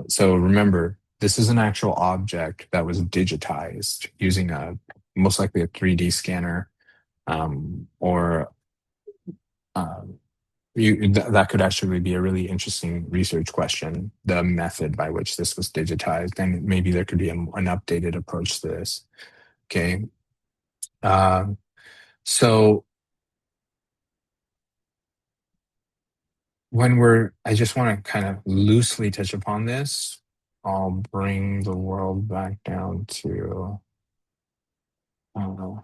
So remember, this is an actual object that was digitized using a most likely a 3D scanner, or that could actually be a really interesting research question, the method by which this was digitized, and maybe there could be an updated approach to this. Okay. So I just want to kind of loosely touch upon this. I'll bring the world back down to, I don't know.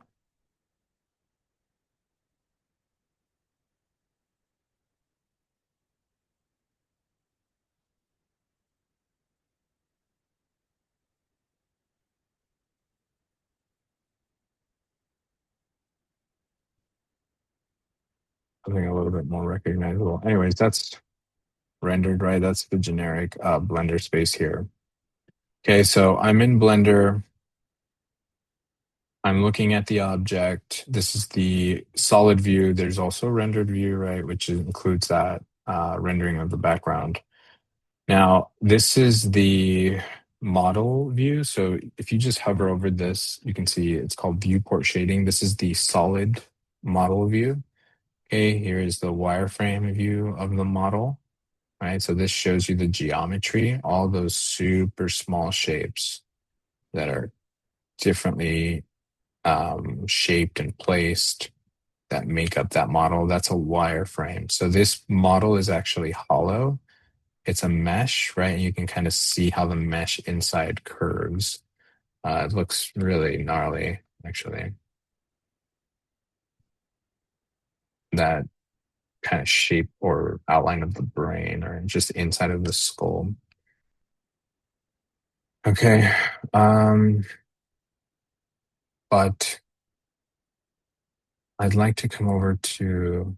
Something a little bit more recognizable. Anyways, that's rendered, right? That's the generic Blender space here. Okay, so I'm in Blender. I'm looking at the object. This is the solid view. There's also a rendered view, right, which includes that rendering of the background. Now, this is the model view. So if you just hover over this, you can see it's called viewport shading. This is the solid model view. Okay, here is the wireframe view of the model, right? So this shows you the geometry, all those super small shapes that are differently shaped and placed that make up that model. That's a wireframe. So this model is actually hollow. It's a mesh, right? And you can kind of see how the mesh inside curves. It looks really gnarly, actually. That kind of shape or outline of the brain or just inside of the skull. Okay. But I'd like to come over to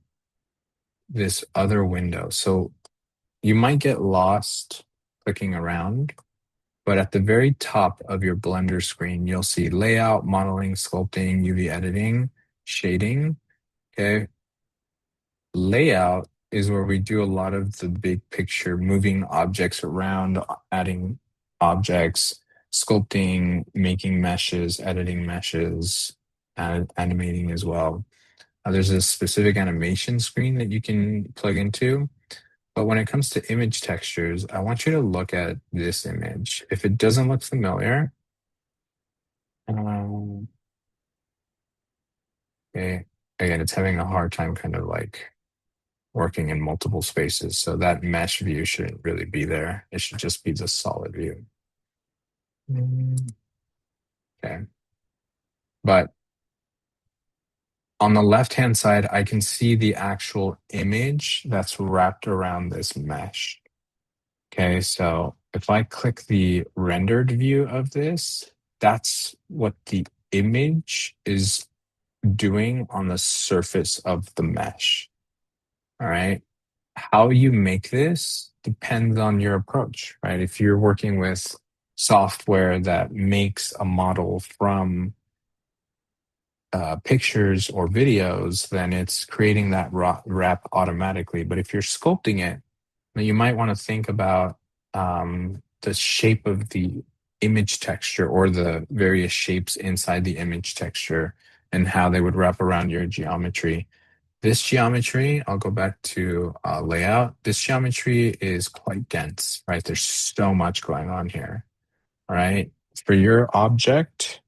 this other window. So you might get lost clicking around, but at the very top of your Blender screen, you'll see layout, modeling, sculpting, UV editing, shading. Okay. Layout is where we do a lot of the big picture, moving objects around, adding objects, sculpting, making meshes, editing meshes, and animating as well. There's a specific animation screen that you can plug into. But when it comes to image textures, I want you to look at this image. If it doesn't look familiar, okay, again, it's having a hard time kind of like working in multiple spaces. So that mesh view shouldn't really be there. It should just be the solid view. Okay. But on the left-hand side, I can see the actual image that's wrapped around this mesh. Okay, so if I click the rendered view of this, that's what the image is doing on the surface of the mesh. All right. How you make this depends on your approach, right? If you're working with software that makes a model from pictures or videos, then it's creating that wrap automatically. But if you're sculpting it, then you might want to think about the shape of the image texture or the various shapes inside the image texture and how they would wrap around your geometry. This geometry, I'll go back to layout. This geometry is quite dense, right? There's so much going on here, all right? For your object,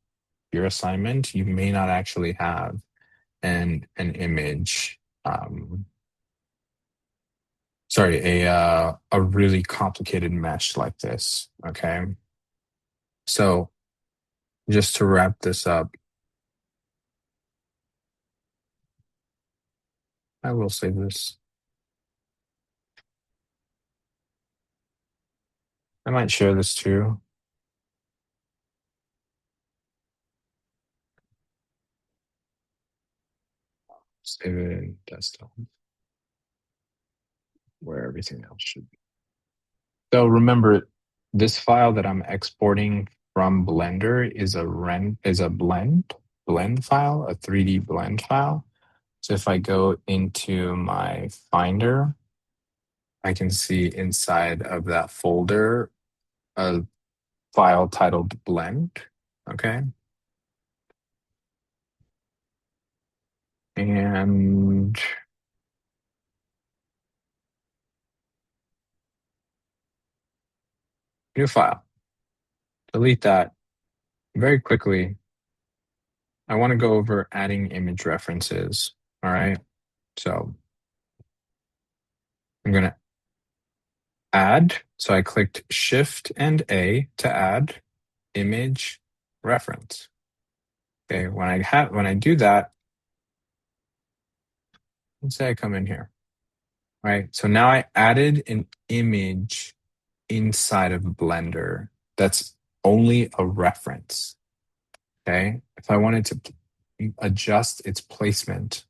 your assignment, you may not actually have an image, a really complicated mesh like this, okay? So just to wrap this up, I will save this. I might share this too. Save it in desktop where everything else should be. So remember, this file that I'm exporting from Blender is a blend file, a 3D blend file. So if I go into my Finder, I can see inside of that folder a file titled blend. Okay. And new file. Delete that. Very quickly, I want to go over adding image references. All right. So I'm going to add. So I clicked Shift and A to add image reference. Okay. When I do that, let's say I come in here. All right. So now I added an image inside of Blender that's only a reference. Okay. If I wanted to adjust its placement,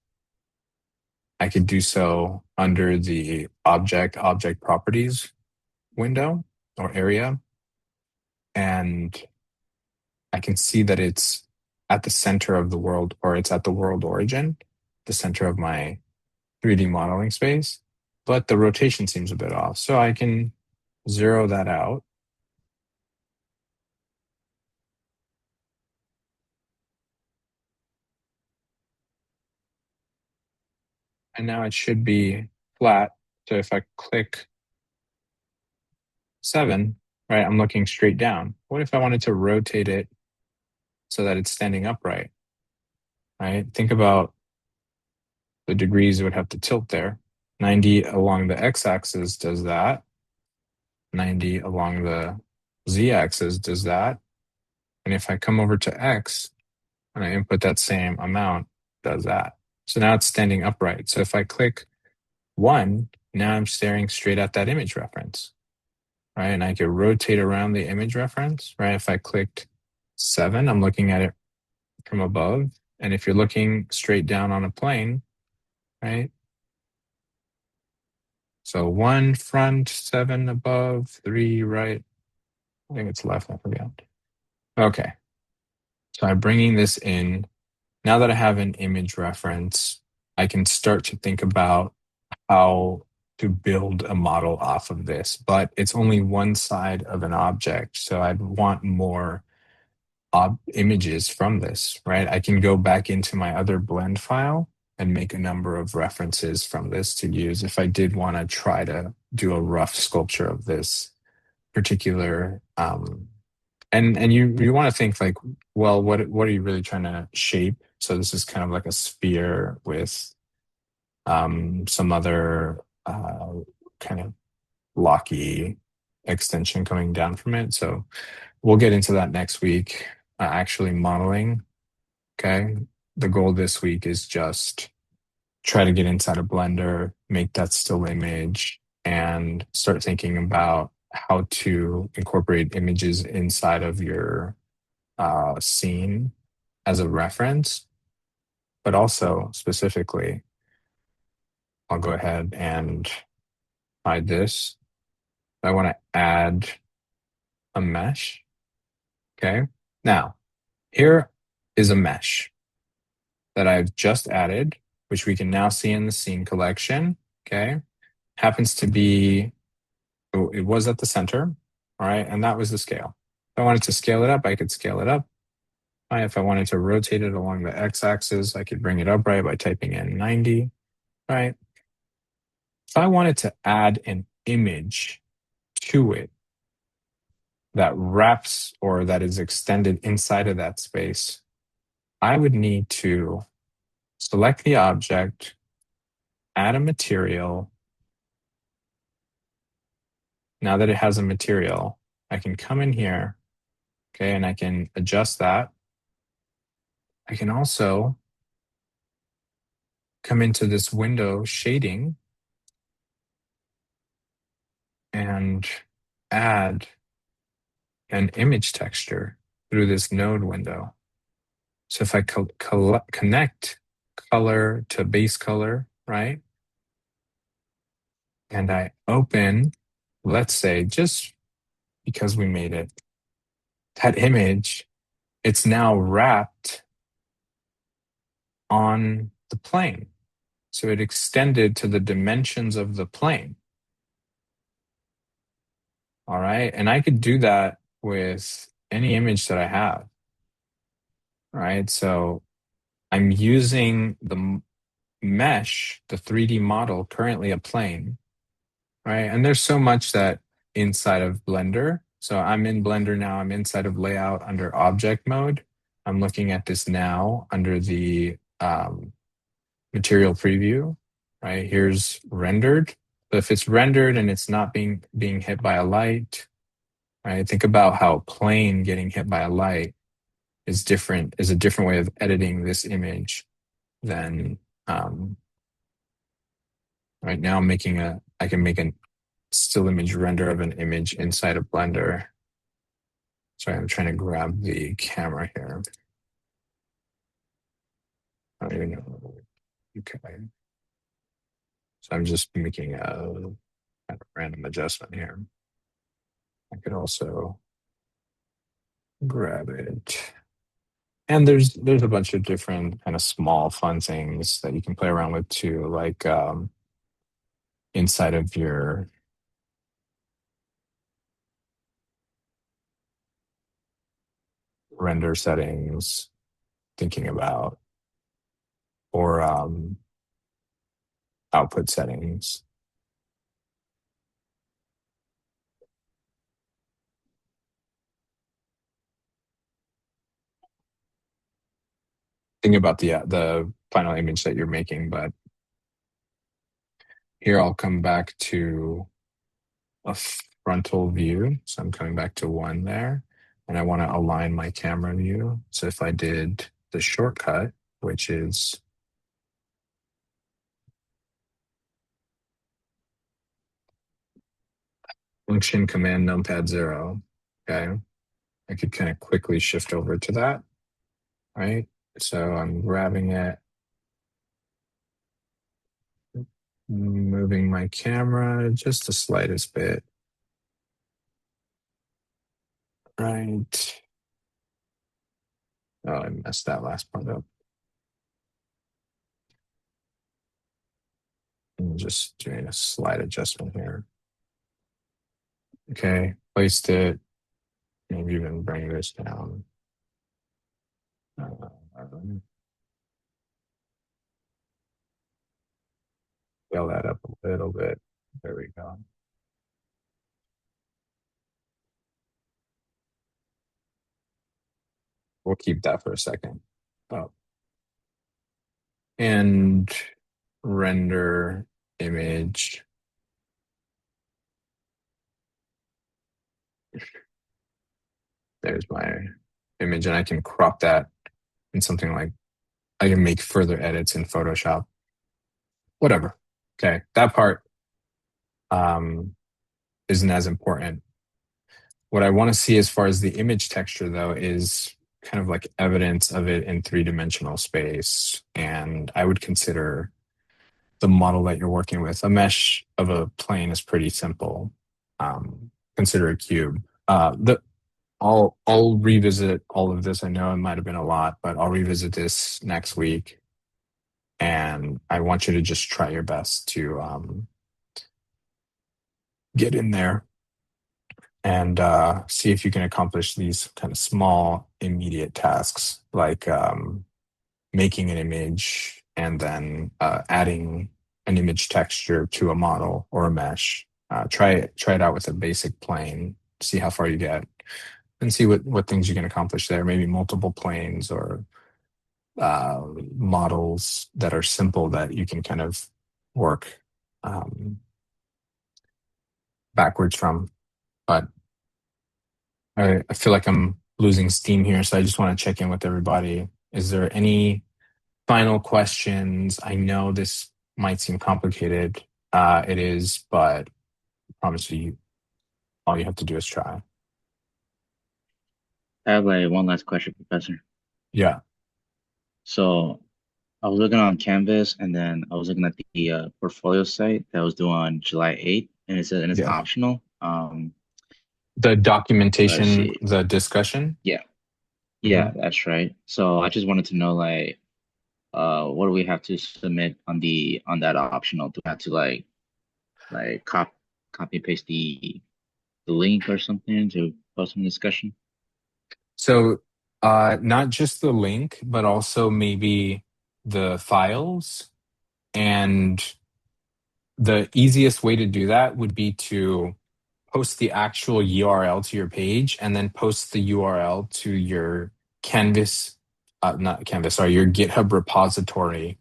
I could do so under the object properties window or area. And I can see that it's at the center of the world, or it's at the world origin, the center of my 3D modeling space, but the rotation seems a bit off. So I can zero that out. And now it should be flat. So if I click 7, right, I'm looking straight down. What if I wanted to rotate it so that it's standing upright, right? Think about the degrees it would have to tilt there. 90 along the x-axis does that. 90 along the z-axis does that. And if I come over to x and I input that same amount, does that. So now it's standing upright. So if I click 1, now I'm staring straight at that image reference, right? And I could rotate around the image reference, right? If I clicked 7, I'm looking at it from above. And if you're looking straight down on a plane, right? So 1 front, 7 above, 3 right. I think it's left, I forgot. Okay. So I'm bringing this in. Now that I have an image reference, I can start to think about how to build a model off of this, but it's only one side of an object. So I'd want more images from this, right? I can go back into my other blend file and make a number of references from this to use if I did want to try to do a rough sculpture of this particular and you want to think like, well, what are you really trying to shape? So this is kind of like a sphere with some other kind of blocky extension coming down from it. So we'll get into that next week, actually modeling. Okay. The goal this week is just try to get inside a Blender, make that still image, and start thinking about how to incorporate images inside of your scene as a reference. But also specifically, I'll go ahead and hide this. I want to add a mesh. Okay. Now, here is a mesh that I've just added, which we can now see in the scene collection. Okay. Happens to be, oh, it was at the center. All right. And that was the scale. If I wanted to scale it up, I could scale it up. Right? If I wanted to rotate it along the x-axis, I could bring it up, right, by typing in 90. Right. If I wanted to add an image to it that wraps or that is extended inside of that space, I would need to select the object, add a material. Now that it has a material, I can come in here, okay, and I can adjust that. I can also come into this window shading and add an image texture through this node window. So if I connect color to base color, right? And I open, let's say, just because we made it, that image, it's now wrapped on the plane. So it extended to the dimensions of the plane. All right. And I could do that with any image that I have. Right. So I'm using the mesh, the 3D model, currently a plane. Right. And there's so much that inside of Blender. So I'm in Blender now. I'm inside of layout under object mode. I'm looking at this now under the material preview. Right. Here's rendered. But if it's rendered and it's not being hit by a light, right? Think about how plane getting hit by a light is a different way of editing this image than right now I can make a still image render of an image inside of Blender. Sorry, I'm trying to grab the camera here. I don't even know. Okay. So I'm just making a kind of random adjustment here. I could also grab it. And there's a bunch of different kind of small fun things that you can play around with too, like inside of your render settings, thinking about, or output settings. Thinking about the final image that you're making, but here I'll come back to a frontal view. So I'm coming back to 1 there, and I want to align my camera view. So if I did the shortcut, which is function command numpad 0, okay, I could kind of quickly shift over to that, right? So I'm grabbing it, moving my camera just the slightest bit. Right. Oh, I messed that last part up. I'm just doing a slight adjustment here. Okay, placed it. Maybe even bring this down. Scale that up a little bit. There we go. We'll keep that for a second. Oh. And render image. There's my image, and I can crop that in something like, I can make further edits in Photoshop. Whatever. Okay, that part isn't as important. What I want to see as far as the image texture, though, is kind of like evidence of it in three-dimensional space. And I would consider the model that you're working with. A mesh of a plane is pretty simple. Consider a cube. I'll revisit all of this. I know it might have been a lot, but I'll revisit this next week. And I want you to just try your best to get in there and see if you can accomplish these kind of small, immediate tasks, like making an image and then adding an image texture to a model or a mesh. Try it out with a basic plane, see how far you get, and see what things you can accomplish there. Maybe multiple planes or models that are simple that you can kind of work backwards from. But I feel like I'm losing steam here, so I just want to check in with everybody. Is there any final questions? I know this might seem complicated. It is, but I promise you, all you have to do is try. I have like one last question, Professor. Yeah. So I was looking on Canvas, and then I was looking at the portfolio site that was due on July 8th, and it's Yeah. optional. The Let's documentation, see. the discussion. Yeah, Mhm. that's right. So I just wanted to know, like, what do we have to submit on that optional? Do we have to like copy paste the link or something to post in discussion? So, not just the link, but also maybe the files. And the easiest way to do that would be to post the actual URL to your page and then post the URL to your Canvas, not Canvas, sorry, your GitHub repository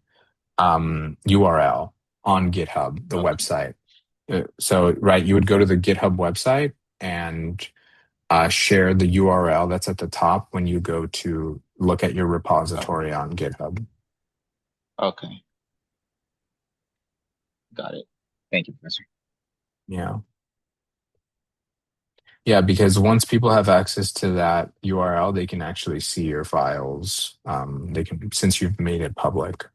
URL on GitHub, the Okay. website. So, right, you would go to the GitHub website and share the URL that's at the top when you go to look at your repository on GitHub. Okay. Got it. Thank you, Professor. Yeah. Yeah, because once people have access to that URL, they can actually see your files. They can, since you've made it public.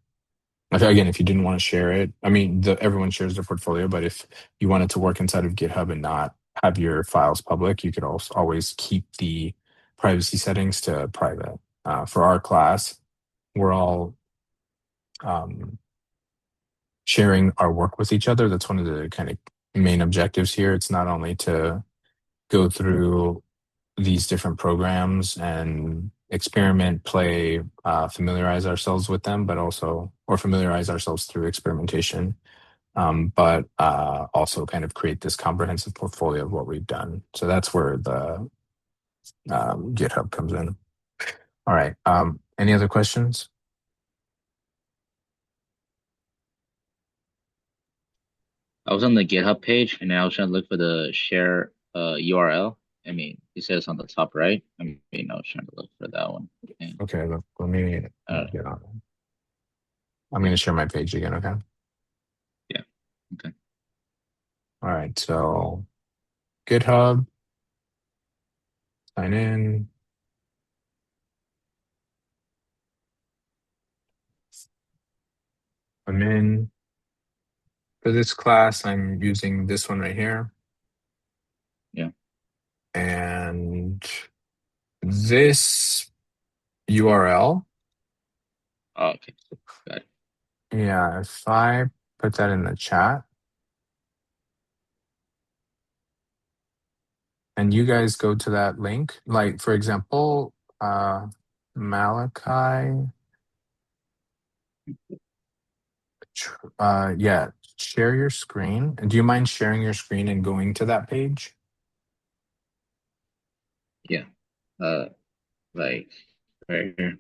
Again, if you didn't want to share it, I mean, everyone shares their portfolio, but if you wanted to work inside of GitHub and not have your files public, you could also always keep the privacy settings to private. For our class, we're all sharing our work with each other. That's one of the kind of main objectives here. It's not only to go through these different programs and experiment, play, familiarize ourselves with them, but also, or familiarize ourselves through experimentation, but also kind of create this comprehensive portfolio of what we've done. So that's where the GitHub comes in. All right. Any other questions? I was on the GitHub page, and I was trying to look for the share URL. I mean, it says on the top right. I mean, I was trying to look for that one. And Okay, let me uh, get on it. I'm going to share my page again, okay? yeah, okay. All right, so GitHub, sign in. I'm in. For this class, I'm using this one right here. Yeah. And this URL, Oh, okay. Got it. yeah, if I put that in the chat. And you guys go to that link. Like, for example, Malachi. Yeah, share your screen. Do you mind sharing your screen and going to that page? Yeah. Like right here.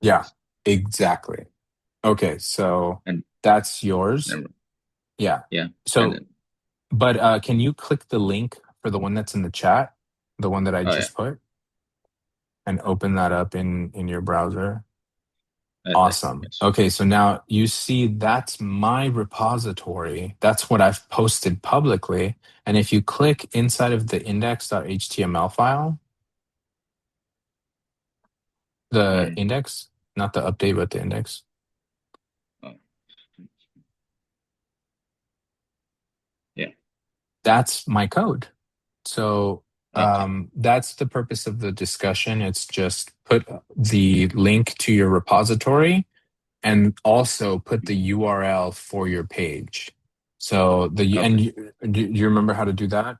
Yeah, exactly. Okay, so And that's yours. Yeah. yeah. So, And then, but can you click the link for the one that's in the chat, the one that I oh yeah. just put, and open that up in your browser? I did. Awesome. Yes. Okay, so now you see that's my repository. That's what I've posted publicly. And if you click inside of the index.html file, the index, not the update, but the index. Oh. Yeah. That's my code. So Okay. that's the purpose of the discussion. It's just put the link to your repository and also put the URL for your page. So Okay. do you remember how to do that?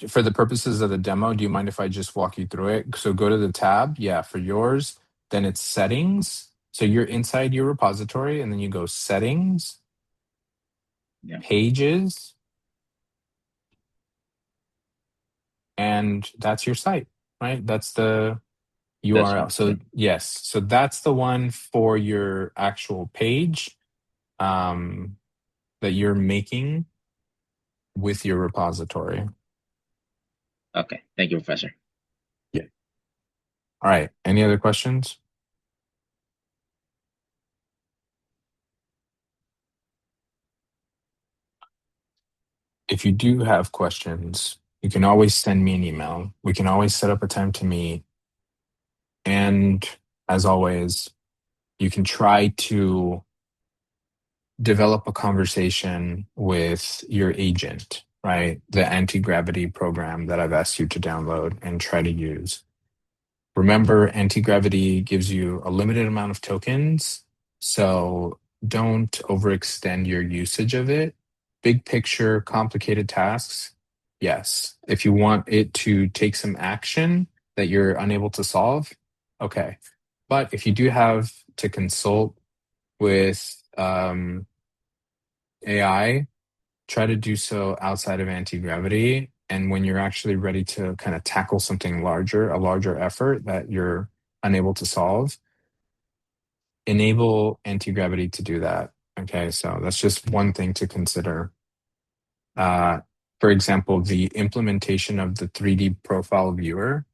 For the purposes of the demo, do you mind if I just walk you through it? So go to the tab, yeah, for yours, then it's settings. So you're inside your repository and then you go settings, Yeah. pages, and that's your site, right? That's the That's URL. fine. So yes, so that's the one for your actual page that you're making with your repository. Okay. Thank you, Professor. Yeah. All right. Any other questions? If you do have questions, you can always send me an email. We can always set up a time to meet. And as always, you can try to develop a conversation with your agent, right? The anti-gravity program that I've asked you to download and try to use. Remember, anti-gravity gives you a limited amount of tokens, so don't overextend your usage of it. Big picture, complicated tasks, yes. If you want it to take some action that you're unable to solve, okay. But if you do have to consult with AI, try to do so outside of anti-gravity. And when you're actually ready to kind of tackle something larger, a larger effort that you're unable to solve, enable anti-gravity to do that. Okay, so that's just one thing to consider. For example, the implementation of the 3D profile viewer.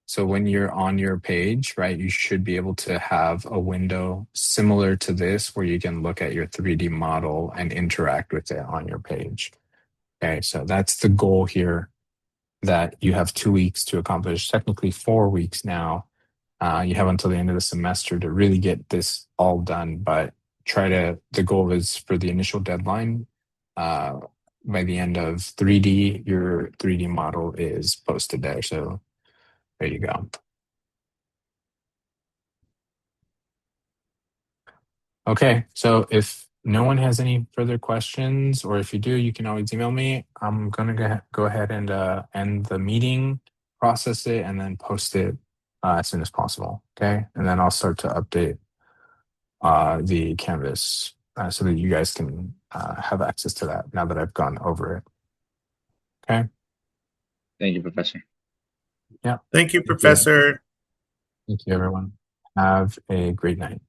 So when you're on your page, right, you should be able to have a window similar to this where you can look at your 3D model and interact with it on your page. Okay, so that's the goal here, that you have 2 weeks to accomplish, technically 4 weeks now. You have until the end of the semester to really get this all done, but the goal is for the initial deadline, by the end of 3D, your 3D model is posted there. So there you go. Okay, so if no one has any further questions, or if you do, you can always email me. I'm gonna go ahead and end the meeting, process it, and then post it as soon as possible. Okay, and then I'll start to update the Canvas so that you guys can have access to that now that I've gone over it. Okay. Thank you, Professor. Yeah. Thank you, Thank you. Professor. Thank you, everyone. Have a great night.